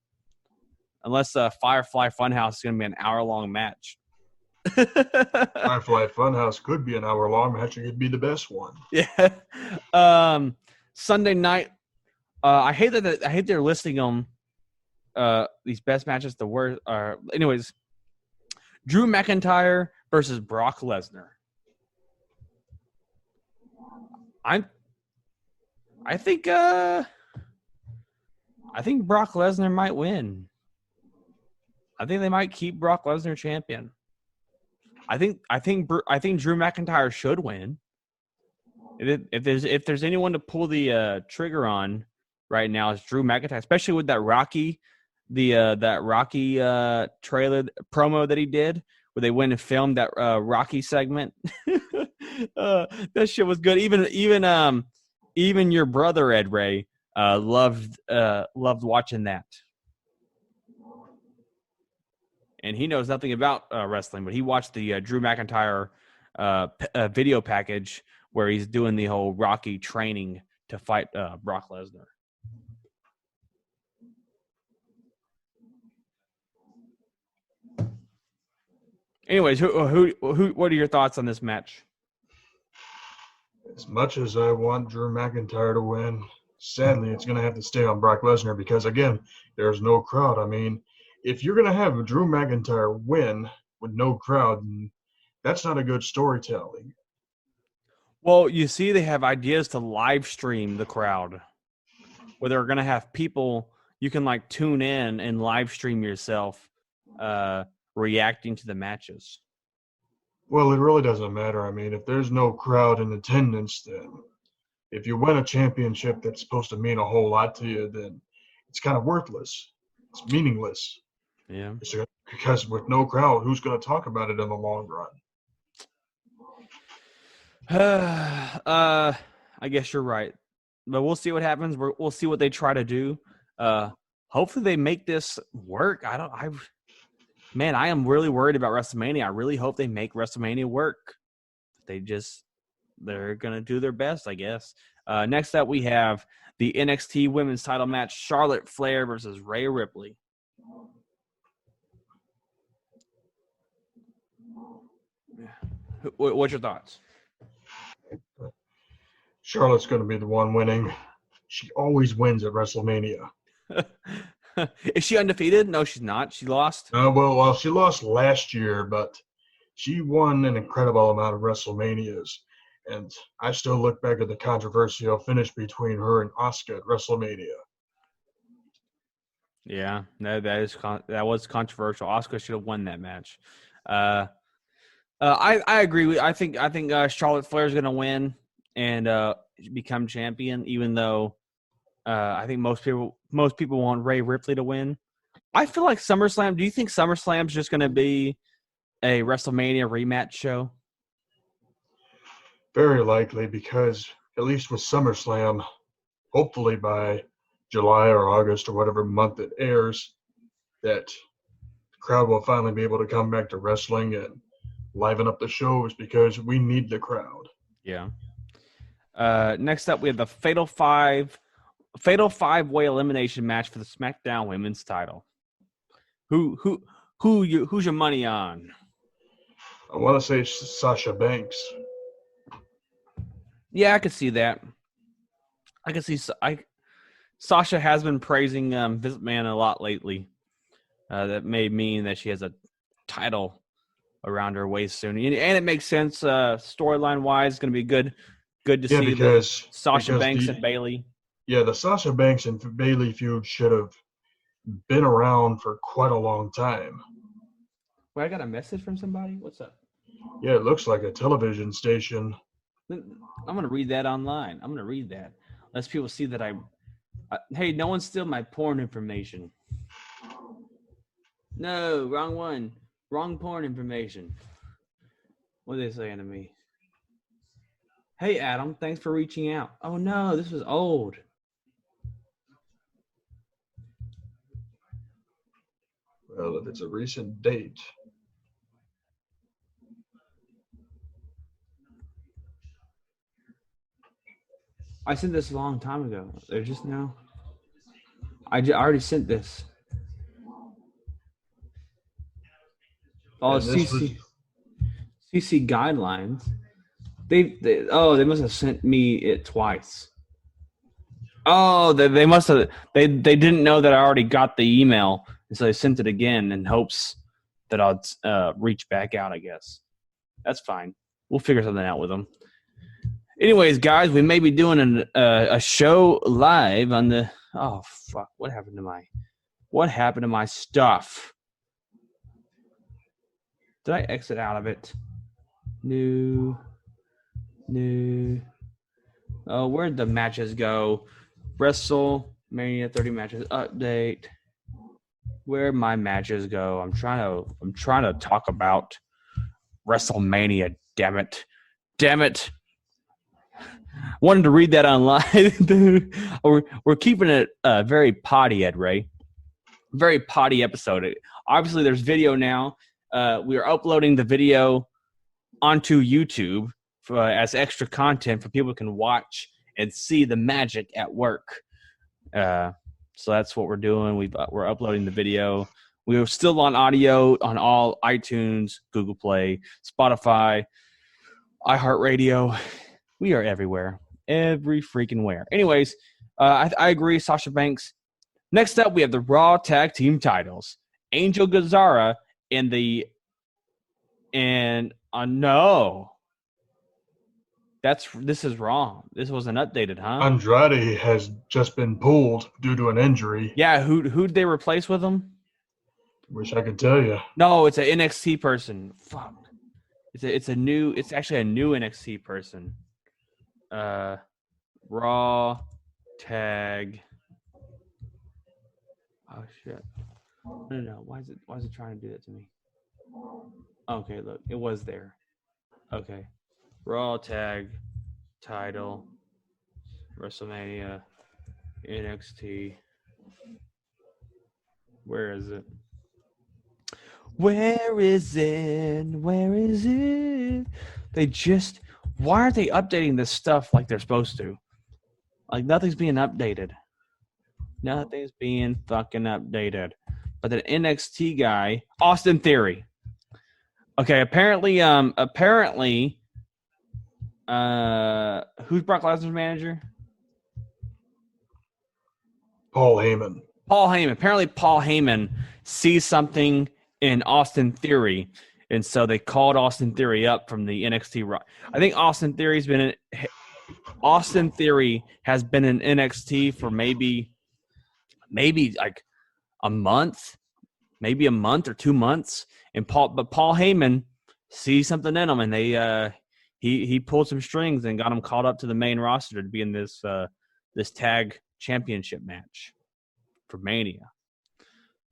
Unless Firefly Funhouse is going to be an hour-long match. Firefly Funhouse could be an hour-long match. It could be the best one. Yeah. Sunday night, I hate that. I hate they're listing them. These best matches. The worst. Anyways, Drew McIntyre versus Brock Lesnar. I think Brock Lesnar might win. I think they might keep Brock Lesnar champion. I think Drew McIntyre should win. If there's anyone to pull the trigger on right now, it's Drew McIntyre, especially with that Rocky trailer promo that he did, where they went and filmed that Rocky segment. That shit was good. Even your brother Ed Ray loved watching that. And he knows nothing about wrestling, but he watched the Drew McIntyre video package where he's doing the whole Rocky training to fight Brock Lesnar. Anyways, what are your thoughts on this match? As much as I want Drew McIntyre to win, sadly, it's going to have to stay on Brock Lesnar because, again, there's no crowd. I mean, if you're going to have Drew McIntyre win with no crowd, that's not a good storytelling. Well, you see, they have ideas to live stream the crowd, where they're going to have people you can like tune in and live stream yourself reacting to the matches. Well, it really doesn't matter. I mean, if there's no crowd in attendance, then if you win a championship that's supposed to mean a whole lot to you, then it's kind of worthless. It's meaningless. Yeah. Because with no crowd, who's going to talk about it in the long run? I guess you're right, but we'll see what happens. We'll see what they try to do. Hopefully they make this work. I am really worried about WrestleMania. I really hope they make WrestleMania work. They're gonna do their best, I guess. Next up, we have the NXT Women's Title match: Charlotte Flair versus Rhea Ripley. What's your thoughts? Charlotte's going to be the one winning. She always wins at WrestleMania. Is she undefeated? No, she's not. She lost. Well, she lost last year, but she won an incredible amount of WrestleManias. And I still look back at the controversial finish between her and Asuka at WrestleMania. Yeah, that was controversial. Asuka should have won that match. I agree. I think Charlotte Flair is going to win and become champion, even though I think most people want Rhea Ripley to win. I feel like SummerSlam. Do you think SummerSlam is just going to be a WrestleMania rematch show? Very likely, because at least with SummerSlam, hopefully by July or August or whatever month it airs, that the crowd will finally be able to come back to wrestling and liven up the shows because we need the crowd. Yeah. Next up, we have the Fatal Five-Way elimination match for the SmackDown Women's Title. Who's your money on? I want to say Sasha Banks. Yeah, I could see that. I could see. Sasha has been praising Vince McMahon a lot lately. That may mean that she has a title around her waist soon, and it makes sense storyline wise. It's going to be good to see because Sasha Banks and Bayley. Yeah, the Sasha Banks and Bayley feud should have been around for quite a long time. Wait, I got a message from somebody. What's up? Yeah, it looks like a television station. I'm going to read that online. I'm going to read that. Unless people see that hey, no one steal my porn information. No, wrong one. Wrong porn information. What are they saying to me? Hey, Adam, thanks for reaching out. Oh, no, this was old. Well, if it's a recent date. I sent this a long time ago. They're just now. I already sent this. Oh, CC guidelines. They must have sent me it twice. Oh, they must have. They didn't know that I already got the email, and so they sent it again in hopes that I'd reach back out. I guess that's fine. We'll figure something out with them. Anyways, guys, we may be doing a show live on the. Oh fuck! What happened to my stuff? Did I exit out of it? New. Oh, where'd the matches go? WrestleMania 30 matches update. Where'd my matches go? I'm trying to talk about WrestleMania. Damn it! Wanted to read that online. We're keeping it very potty, Ed Ray. Very potty episode. Obviously, there's video now. We are uploading the video onto YouTube as extra content for people who can watch and see the magic at work. So that's what we're doing. We're uploading the video. We're still on audio on all iTunes, Google Play, Spotify, iHeartRadio. We are everywhere. Every freaking where. Anyways, I agree, Sasha Banks. Next up, we have the Raw Tag Team titles. Angel Garza no. This is wrong. This wasn't updated, huh? Andrade has just been pulled due to an injury. Yeah, who'd they replace with him? Wish I could tell you. No, it's an NXT person. Fuck. It's actually a new NXT person. Raw Tag. Oh shit. No. Why is it trying to do that to me? Okay, look, it was there. Okay. Raw Tag title, WrestleMania, NXT. Where is it? Where is it? Why aren't they updating this stuff like they're supposed to? Like, nothing's being updated. Nothing's being fucking updated. But the NXT guy, Austin Theory. Okay, apparently, who's Brock Lesnar's manager? Paul Heyman. Apparently, Paul Heyman sees something in Austin Theory, and so they called Austin Theory up from the NXT. I think Austin Theory has been in NXT for maybe like a month, maybe a month or 2 months. But Paul Heyman sees something in him, and he pulled some strings and got him called up to the main roster to be in this tag championship match for Mania.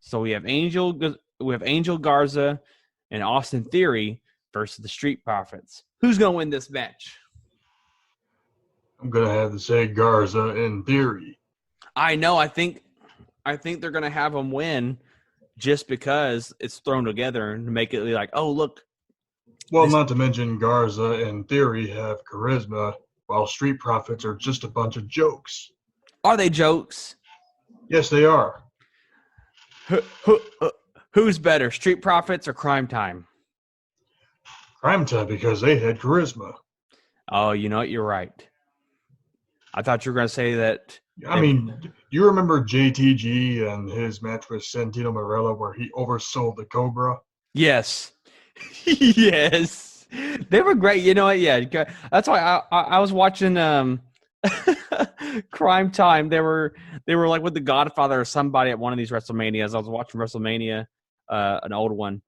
So we have Angel Garza and Austin Theory versus the Street Profits. Who's going to win this match? I'm going to have to say Garza in Theory. I know. I think they're going to have him win just because it's thrown together and make it like, oh, look. Well, not to mention Garza and Theory have charisma, while Street Profits are just a bunch of jokes. Are they jokes? Yes, they are. Who's better, Street Profits or Crime Time? Crime Time, because they had charisma. Oh, you know what? You're right. I thought you were going to say that. I mean, you remember JTG and his match with Santino Marella where he oversold the Cobra? Yes. Yes. They were great. You know what? Yeah. That's why I was watching Crime Time. They were like with the Godfather or somebody at one of these WrestleManias. I was watching WrestleMania, an old one.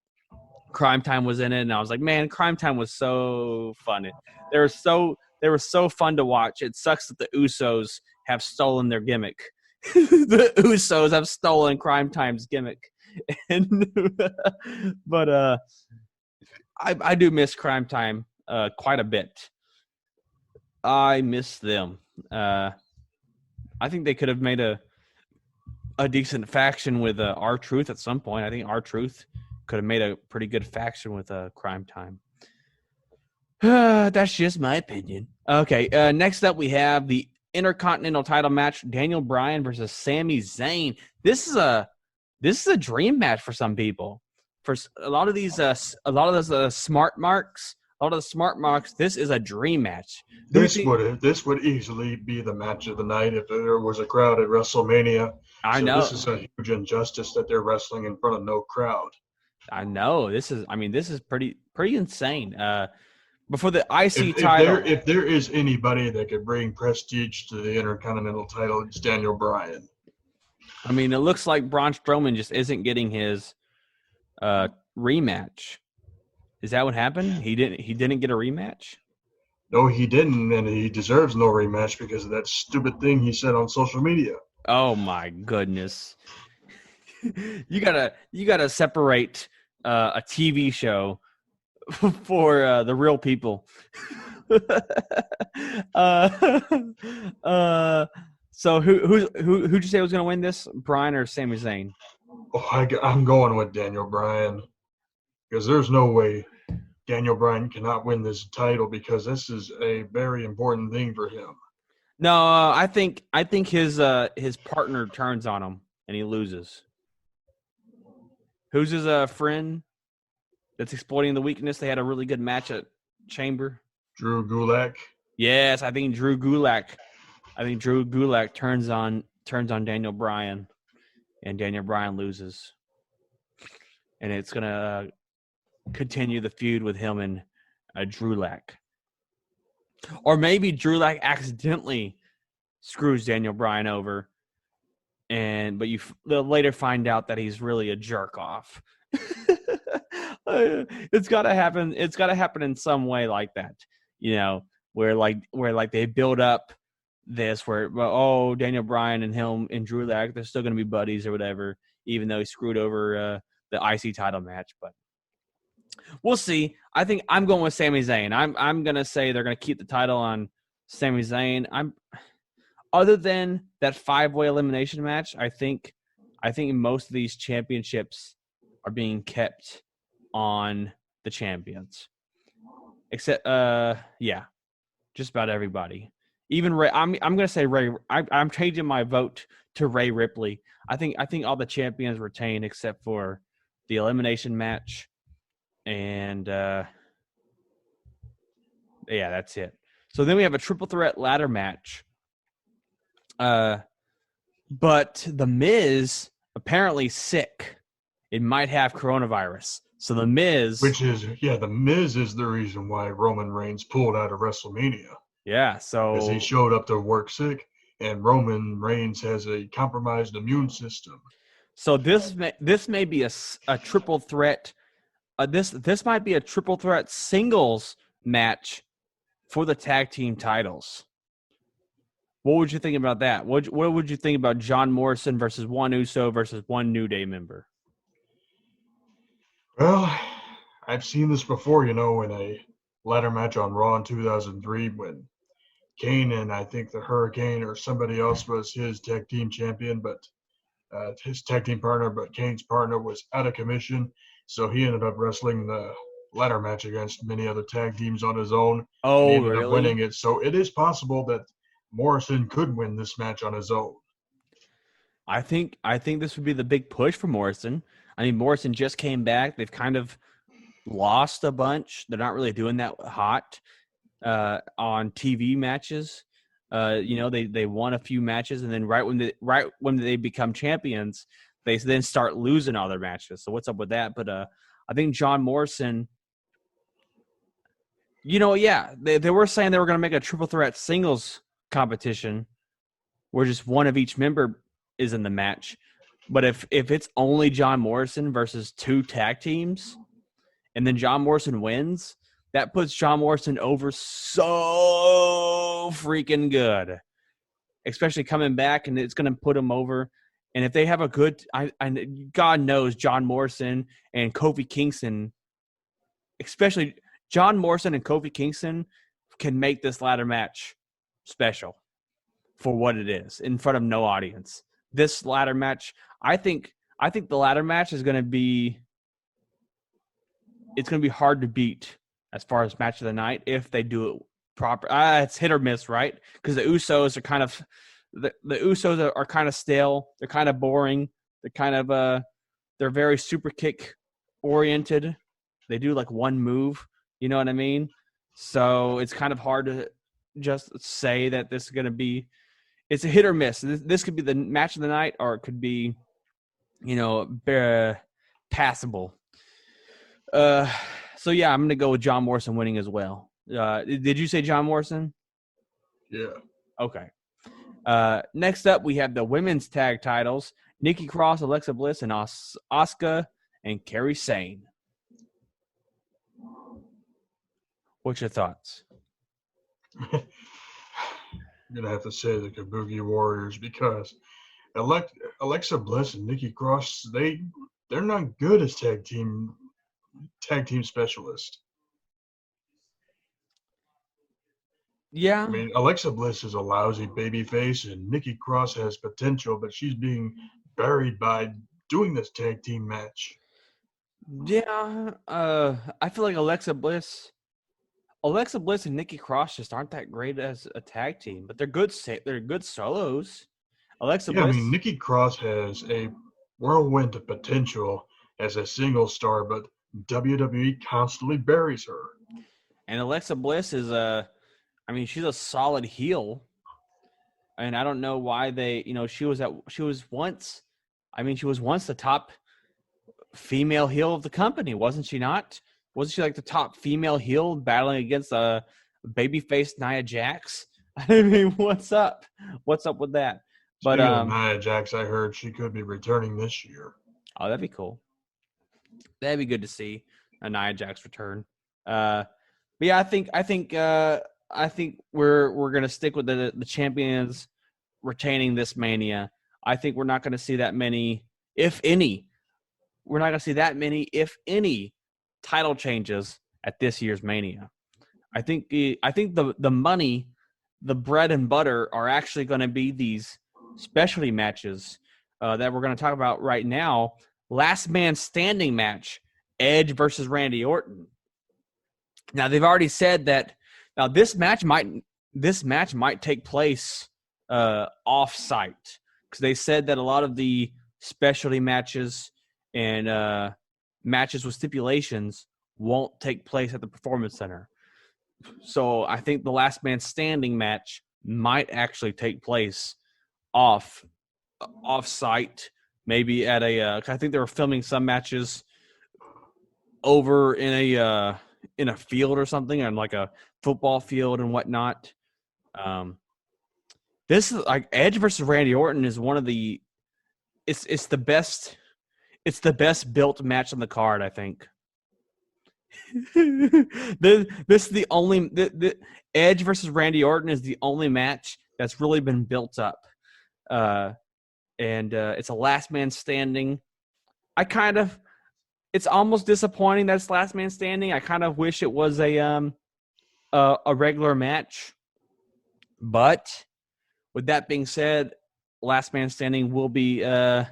Crime Time was in it, and I was like, man, Crime Time was so fun. They were so fun to watch. It sucks that the Usos have stolen their gimmick. The Usos have stolen Crime Time's gimmick. But I do miss Crime Time quite a bit. I miss them. I think they could have made a decent faction with R-Truth at some point. I think R-Truth could have made a pretty good faction with Crime Time. That's just my opinion. Okay, next up we have the Intercontinental title match, Daniel Bryan versus Sami Zayn. This is a dream match for some people. For a lot of these smart marks A lot of the smart marks, this is a dream match. Who This do you would easily be the match of the night if there was a crowd at WrestleMania. I So know. this is a huge injustice that they're wrestling in front of no crowd. I know. This is pretty insane. Before the IC If title. there is anybody that could bring prestige to the Intercontinental title, it's Daniel Bryan. I mean, it looks like Braun Strowman just isn't getting his rematch. Is that what happened? He didn't get a rematch? No, he didn't, and he deserves no rematch because of that stupid thing he said on social media. Oh my goodness. You gotta separate a TV show for the real people. So who'd you say was gonna win this? Bryan or Sami Zayn? Oh, I'm going with Daniel Bryan because there's no way Daniel Bryan cannot win this title because this is a very important thing for him. No, I think his partner turns on him and he loses. Who's his friend that's exploiting the weakness? They had a really good match at Chamber. Drew Gulak. Yes, I think Drew Gulak turns on Daniel Bryan, and Daniel Bryan loses, and it's gonna continue the feud with him and Drew Lack. Or maybe Drew Lack accidentally screws Daniel Bryan over, but they'll later find out that he's really a jerk off. It's got to happen. It's got to happen in some way like that, where they build up this where Daniel Bryan and him and Drew Lack, they're still going to be buddies or whatever, even though he screwed over the IC title match. But we'll see. I think I'm going with Sami Zayn. I'm going to say they're going to keep the title on Sami Zayn. Other than that 5-way elimination match, I think most of these championships are being kept on the champions. Except just about everybody. Even Ray, I'm going to say Ray. I'm changing my vote to Ray Ripley. I think all the champions retain except for the elimination match, and that's it. So then we have a triple threat ladder match. But the Miz apparently sick. It might have coronavirus. So the Miz, the Miz is the reason why Roman Reigns pulled out of WrestleMania. Yeah, so because he showed up to work sick, and Roman Reigns has a compromised immune system. So this may be a triple threat. This might be a triple threat singles match for the tag team titles. What would you think about that? What would you think about John Morrison versus one Uso versus one New Day member? Well, I've seen this before, in a ladder match on Raw in 2003 when Kane and I think the Hurricane or somebody else was his tag team champion, but his tag team partner, but Kane's partner was out of commission, so he ended up wrestling the ladder match against many other tag teams on his own. Oh, and he ended really? up winning it. So it is possible that Morrison could win this match on his own. I think this would be the big push for Morrison. I mean, Morrison just came back. They've kind of lost a bunch. They're not really doing that hot on TV matches. They won a few matches, and then right when they become champions, they then start losing all their matches. So what's up with that? But I think John Morrison. They were saying they were going to make a triple threat singles competition where just one of each member is in the match. But if it's only John Morrison versus two tag teams, and then John Morrison wins, that puts John Morrison over so freaking good, especially coming back, and it's going to put him over. And if they have a good, God knows John Morrison and Kofi Kingston, especially John Morrison and Kofi Kingston, can make this ladder match special for what it is in front of no audience. This ladder match, I think the ladder match is going to be, it's going to be hard to beat as far as match of the night if they do it proper. It's hit or miss, right? Because the Usos are kind of the Usos are kind of stale. They're kind of boring. They're kind of they're very super kick oriented. They do like one move. You know what I mean? So it's kind of hard to just say that this is going to be. It's a hit or miss. This could be the match of the night, or it could be, passable. So yeah, I'm going to go with John Morrison winning as well. Did you say John Morrison? Yeah. Okay. Next up, we have the women's tag titles: Nikki Cross, Alexa Bliss, and Asuka and Kairi Sane. What's your thoughts? I'm gonna have to say the Kabuki Warriors because Alexa Bliss and Nikki Cross, they're not good as tag team specialists. Yeah. I mean, Alexa Bliss is a lousy babyface, and Nikki Cross has potential, but she's being buried by doing this tag team match. Yeah. I feel like Alexa Bliss and Nikki Cross just aren't that great as a tag team, but they're good. They're good solos. Alexa Yeah, I Bliss. mean, Nikki Cross has a whirlwind of potential as a single star, but WWE constantly buries her. And Alexa Bliss is she's a solid heel. And I don't know why she was once the top female heel of the company, wasn't she not? Wasn't she like the top female heel battling against a babyface Nia Jax? I mean, what's up? What's up with that? But Speaking of Nia Jax, I heard she could be returning this year. Oh, that'd be cool. That'd be good to see a Nia Jax return. But yeah, I think we're gonna stick with the champions retaining this Mania. I think we're not gonna see that many, if any. We're not gonna see that many, if any, title changes at this year's Mania. I think the money, the bread and butter are actually going to be these specialty matches that we're going to talk about right now. Last man standing match, Edge versus Randy Orton. Now they've already said that. Now this match might take place off site, because they said that a lot of the specialty matches and matches with stipulations won't take place at the Performance Center. So I think the last man standing match might actually take place off site, maybe at I think they were filming some matches over in a field or something, on like a football field and whatnot. This is like Edge versus Randy Orton is one of the it's the best built match on the card, I think. This is the only the Edge versus Randy Orton is the only match that's really been built up, and it's a last man standing. It's almost disappointing that it's last man standing. I kind of wish it was a regular match, but with that being said, last man standing will be it's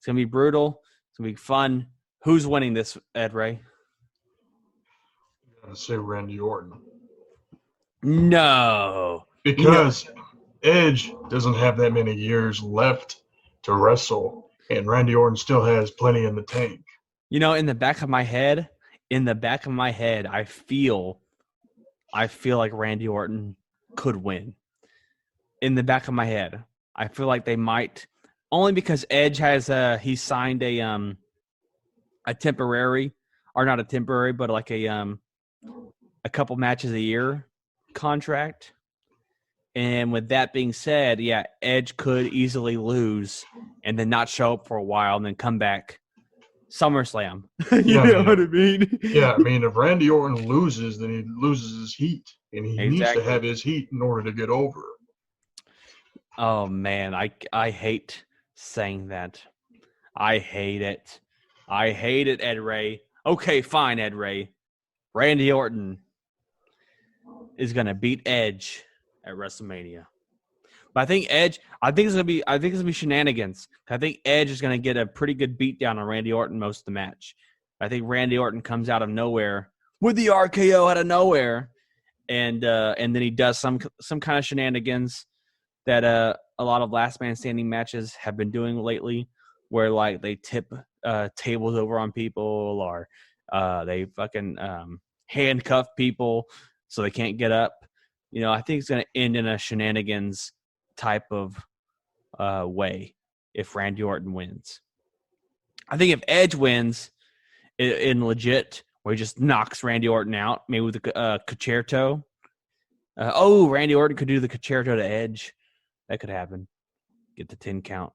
gonna be brutal. It's gonna be fun. Who's winning this, Ed Ray? I gotta say Randy Orton. No. Because Edge doesn't have that many years left to wrestle, and Randy Orton still has plenty in the tank. In the back of my head, I feel like Randy Orton could win. In the back of my head, I feel like they might, only because Edge has he signed a temporary, or not a temporary, but like a couple matches a year contract. And with that being said, yeah, Edge could easily lose and then not show up for a while and then come back SummerSlam. Know what I mean? Yeah, I mean, if Randy Orton loses, then he loses his heat. And he needs Exactly. to have his heat in order to get over. Oh, man, I hate saying that. I hate it. I hate it, Ed Ray. Okay, fine, Ed Ray. Randy Orton is going to beat Edge at WrestleMania. But I think it's gonna be shenanigans. I think Edge is gonna get a pretty good beatdown on Randy Orton most of the match. I think Randy Orton comes out of nowhere with the RKO out of nowhere, and then he does some kind of shenanigans that a lot of last man standing matches have been doing lately, where like they tip tables over on people, or they fucking handcuff people so they can't get up. I think it's going to end in a shenanigans type of way if Randy Orton wins. I think if Edge wins in legit, where he just knocks Randy Orton out, maybe with a concerto. Randy Orton could do the concerto to Edge. That could happen. Get the 10 count.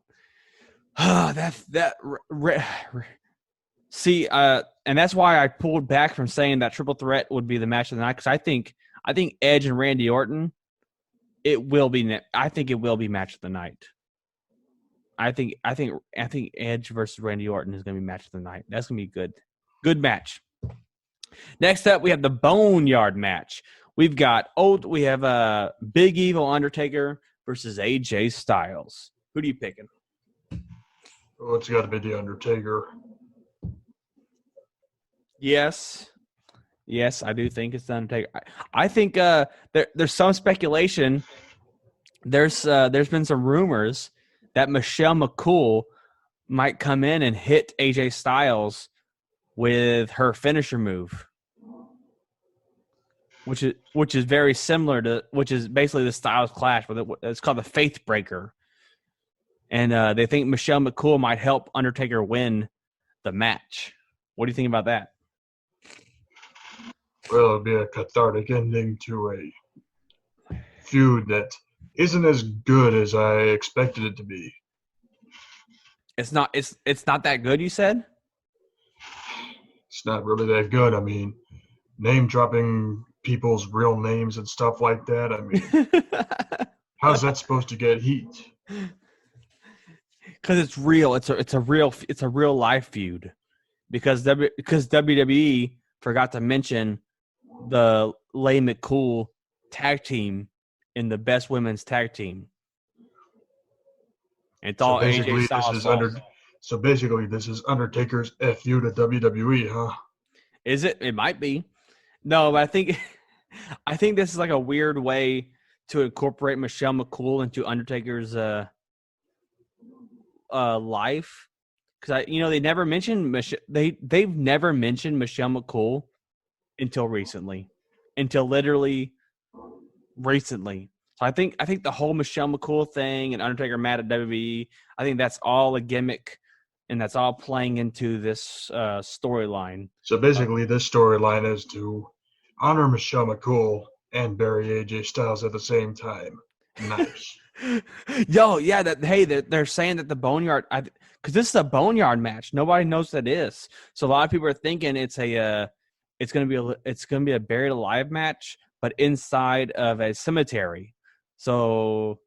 See, and that's why I pulled back from saying that triple threat would be the match of the night, because I think Edge and Randy Orton, I think it will be match of the night. I think Edge versus Randy Orton is going to be match of the night. That's going to be good match. Next up, we have the Boneyard match. We have Big Evil Undertaker versus AJ Styles. Who do you picking? Oh, it's got to be the Undertaker. Yes, I do think it's the Undertaker. I think there's some speculation. There's been some rumors that Michelle McCool might come in and hit AJ Styles with her finisher move, which is very similar to, which is basically the Styles Clash. It's called the Faith Breaker, and they think Michelle McCool might help Undertaker win the match. What do you think about that? Well, it'll be a cathartic ending to a feud that isn't as good as I expected it to be. It's not that good, you said? It's not really that good. I mean, name dropping people's real names and stuff like that. I mean, how's that supposed to get heat? Because it's real. It's a real life feud. Because WWE forgot to mention the Leigh McCool tag team in the best women's tag team. It's all AJ Styles. So basically, this is Undertaker's FU to WWE, huh? Is it? It might be. No, but I think this is like a weird way to incorporate Michelle McCool into Undertaker's life, because they never mentioned they've never mentioned Michelle McCool until literally recently. So I think the whole Michelle McCool thing and Undertaker mad at WWE, I think that's all a gimmick, and that's all playing into this storyline. So basically, this storyline is to honor Michelle McCool and bury AJ Styles at the same time. Nice. Yo, yeah. They're saying that the Boneyard, because this is a Boneyard match. Nobody knows what that is. So a lot of people are thinking it's gonna be a buried alive match, but inside of a cemetery. So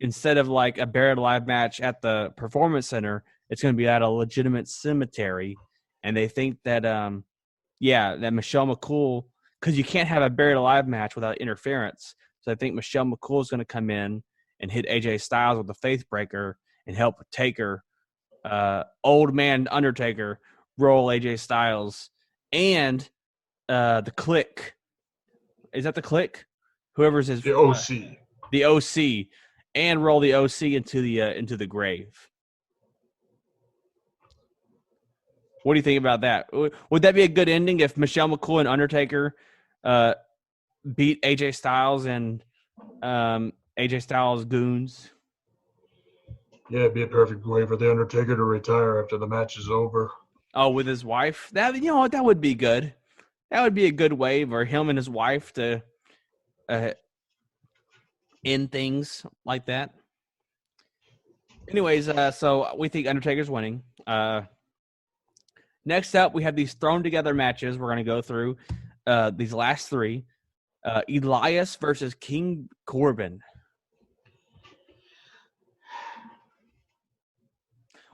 instead of like a buried alive match at the Performance Center, it's going to be at a legitimate cemetery. And they think that, that Michelle McCool, because you can't have a buried alive match without interference. So I think Michelle McCool is going to come in and hit AJ Styles with the Faith Breaker and help Taker, old man Undertaker, roll AJ Styles and the Click. Is that the Click? Whoever's his the OC. The OC, and roll the OC into the grave. What do you think about that? Would that be a good ending if Michelle McCool and Undertaker beat AJ Styles and AJ Styles goons? Yeah, it'd be a perfect way for the Undertaker to retire after the match is over. Oh, with his wife? That would be good. That would be a good way for him and his wife to end things like that. Anyways, so we think Undertaker's winning. Next up, we have these thrown together matches. We're going to go through these last three. Elias versus King Corbin.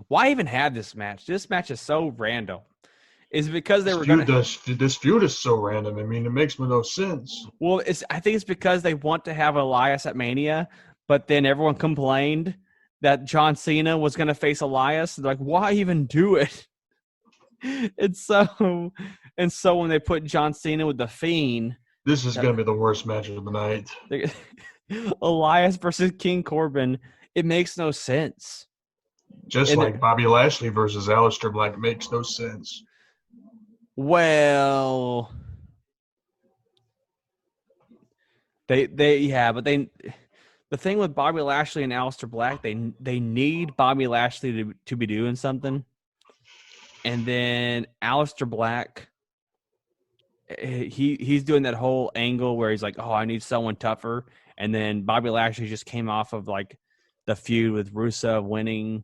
Why even have this match? This match is so random. Is it because they were going to... This feud is so random. I mean, it makes no sense. Well, I think it's because they want to have Elias at Mania, but then everyone complained that John Cena was going to face Elias. They're like, why even do it? And so when they put John Cena with The Fiend... This is going to be the worst match of the night. Elias versus King Corbin, it makes no sense. Just like Bobby Lashley versus Aleister Black makes no sense. Well, The thing with Bobby Lashley and Aleister Black, they need Bobby Lashley to be doing something, and then Aleister Black, he's doing that whole angle where he's like, oh, I need someone tougher, and then Bobby Lashley just came off of like the feud with Rusev winning.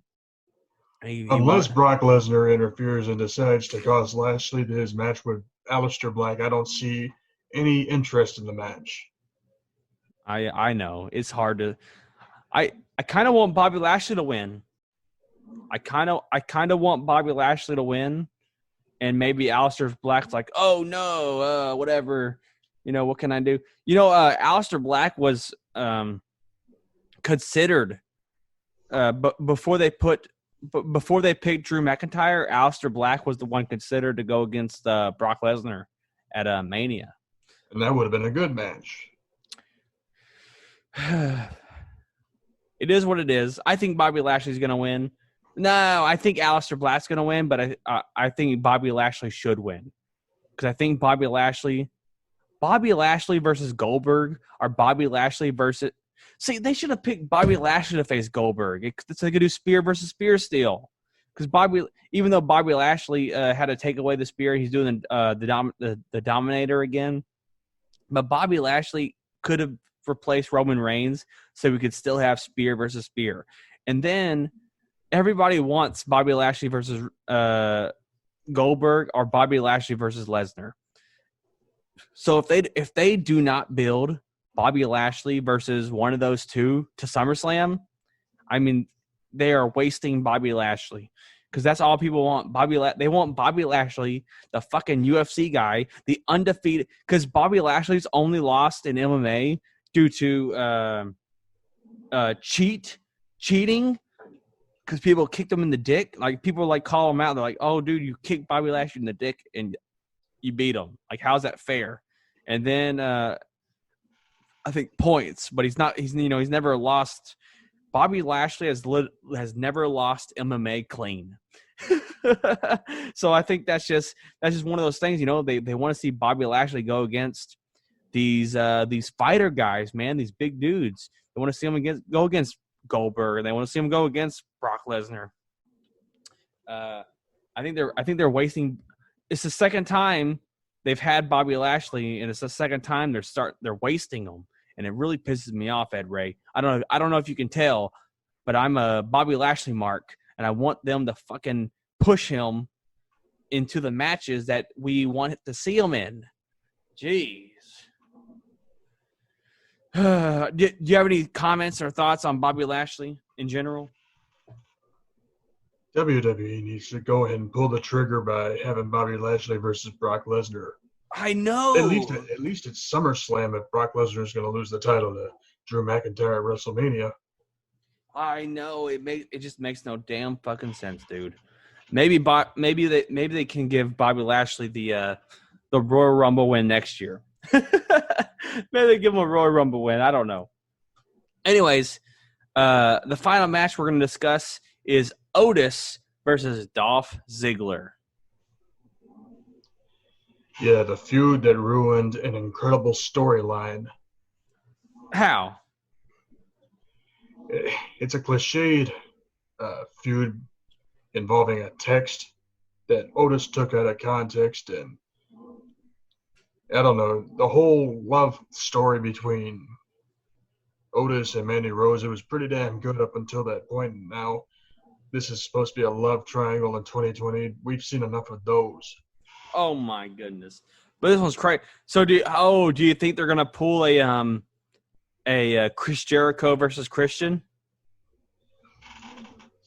Unless Brock Lesnar interferes and decides to cause Lashley to his match with Aleister Black, I don't see any interest in the match. I know it's hard to. I kind of want Bobby Lashley to win. I kind of want Bobby Lashley to win, and maybe Aleister Black's like, oh no, whatever, what can I do? Aleister Black was considered, but before they picked Drew McIntyre, Aleister Black was the one considered to go against Brock Lesnar at Mania, and that would have been a good match. It is what it is. I think Bobby Lashley's going to win. No, I think Aleister Black's going to win, but I think Bobby Lashley should win because I think Bobby Lashley versus Goldberg or Bobby Lashley versus. See, they should have picked Bobby Lashley to face Goldberg. So they could do spear versus spear still, because even though Bobby Lashley had to take away the spear, he's doing the Dominator again. But Bobby Lashley could have replaced Roman Reigns, so we could still have spear versus spear. And then everybody wants Bobby Lashley versus Goldberg or Bobby Lashley versus Lesnar. So if they do not build Bobby Lashley versus one of those two to SummerSlam, I mean, they are wasting Bobby Lashley because that's all people want. They want Bobby Lashley, the fucking UFC guy, the undefeated. Because Bobby Lashley's only lost in MMA due to cheating. Because people kicked him in the dick. Like, people like call him out. They're like, "Oh, dude, you kicked Bobby Lashley in the dick and you beat him. Like, how's that fair?" And then I think points, but he's not. He's never lost. Bobby Lashley has never lost MMA clean. So I think that's just one of those things. They want to see Bobby Lashley go against these fighter guys, man. These big dudes. They want to see him go against Goldberg, and they want to see him go against Brock Lesnar. I think they're wasting. It's the second time they've had Bobby Lashley, and it's the second time they're wasting him, and it really pisses me off, Ed Ray. I don't know if you can tell, but I'm a Bobby Lashley mark, and I want them to fucking push him into the matches that we want to see him in. Jeez. Do you have any comments or thoughts on Bobby Lashley in general? WWE needs to go ahead and pull the trigger by having Bobby Lashley versus Brock Lesnar. I know. At least it's SummerSlam if Brock Lesnar is going to lose the title to Drew McIntyre at WrestleMania. I know it just makes no damn fucking sense, dude. Maybe they can give Bobby Lashley the Royal Rumble win next year. Maybe they give him a Royal Rumble win. I don't know. Anyways, the final match we're going to discuss is Otis versus Dolph Ziggler. Yeah, the feud that ruined an incredible storyline. How? It's a cliched feud involving a text that Otis took out of context, and I don't know, the whole love story between Otis and Mandy Rose, it was pretty damn good up until that point, and now this is supposed to be a love triangle in 2020. We've seen enough of those. Oh my goodness! But this one's crazy. So do you think they're gonna pull a Chris Jericho versus Christian?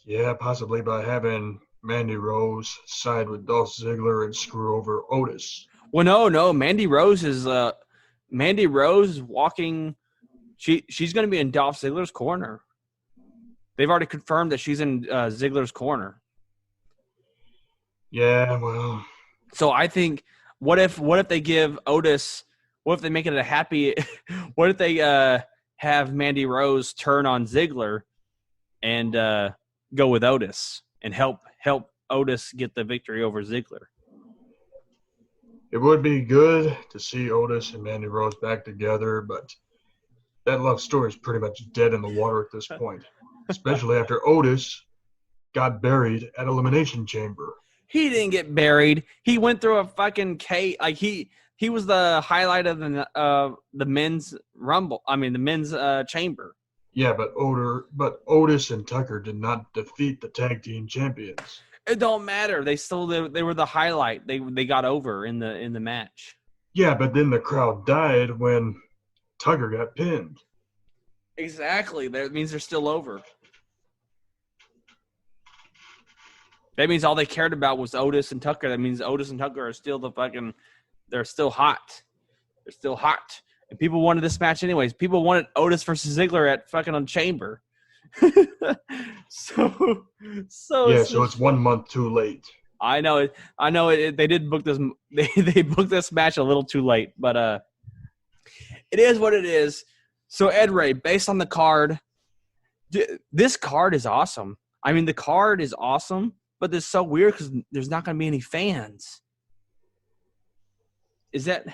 Yeah, possibly by having Mandy Rose side with Dolph Ziggler and screw over Otis. Well, no. Mandy Rose is walking. She's going to be in Dolph Ziggler's corner. They've already confirmed that she's in Ziggler's corner. Yeah, well. So I think, what if they give Otis? What if they make it a happy? What if they have Mandy Rose turn on Ziggler and go with Otis and help Otis get the victory over Ziggler? It would be good to see Otis and Mandy Rose back together, but that love story is pretty much dead in the water at this point, especially after Otis got buried at Elimination Chamber. He didn't get buried. He went through a fucking cave. Like he was the highlight of the men's rumble. I mean, the men's chamber. Yeah, but Otis and Tucker did not defeat the tag team champions. It don't matter. They were the highlight. They got over in the match. Yeah, but then the crowd died when Tucker got pinned. Exactly. That means they're still over. That means all they cared about was Otis and Tucker. That means Otis and Tucker are still they're still hot. They're still hot. And people wanted this match anyways. People wanted Otis versus Ziggler at fucking on Chamber. So it's 1 month too late. I know it. They did book this. They booked this match a little too late, but it is what it is. So Ed Ray, based on the card, this card is awesome. I mean, the card is awesome, but it's so weird because there's not going to be any fans. Is that?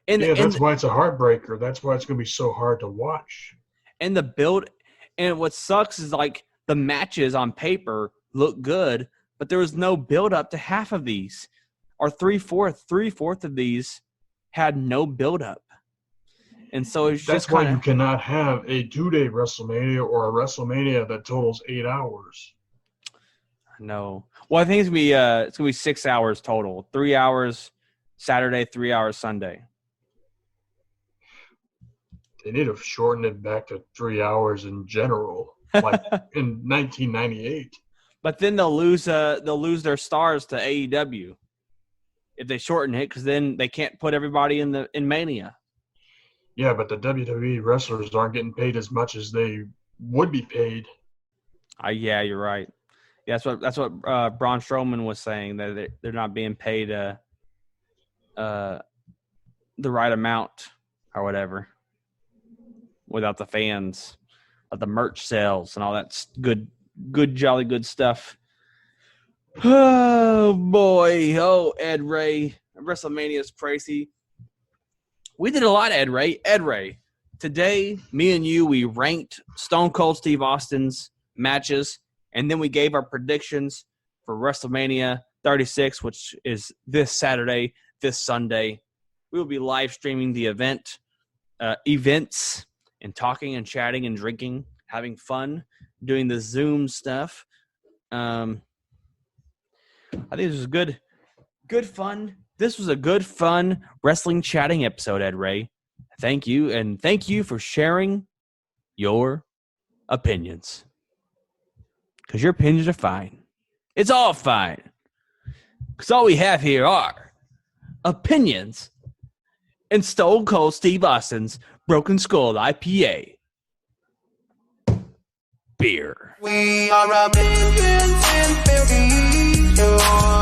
That's why it's a heartbreaker. That's why it's going to be so hard to watch. And the build, and what sucks is like the matches on paper look good, but there was no build up to half of these, or three-fourth of these had no build up, and so it's that's just why you cannot have a 2-day WrestleMania or a WrestleMania that totals 8 hours. No, well, I think it's gonna be 6 hours total, 3 hours Saturday, 3 hours Sunday. They need to shorten it back to 3 hours in general, like in 1998. But then they'll lose their stars to AEW if they shorten it, because then they can't put everybody in Mania. Yeah, but the WWE wrestlers aren't getting paid as much as they would be paid. Yeah, you're right. Yeah, that's what Braun Strowman was saying, that they're not being paid the right amount or whatever, without the fans, of the merch sales and all that good jolly good stuff. Oh boy, Ed Ray, WrestleMania is crazy. We did a lot, Ed Ray. Today, me and you, we ranked Stone Cold Steve Austin's matches, and then we gave our predictions for WrestleMania 36, which is this Saturday, this Sunday. We will be live streaming the events, and talking and chatting and drinking, having fun, doing the Zoom stuff. I think this was good fun. This was a good, fun wrestling chatting episode, Ed Ray. Thank you, and thank you for sharing your opinions. Because your opinions are fine. It's all fine. Because all we have here are opinions and Stone Cold Steve Austin's Broken Skull IPA beer. We are a million and billion.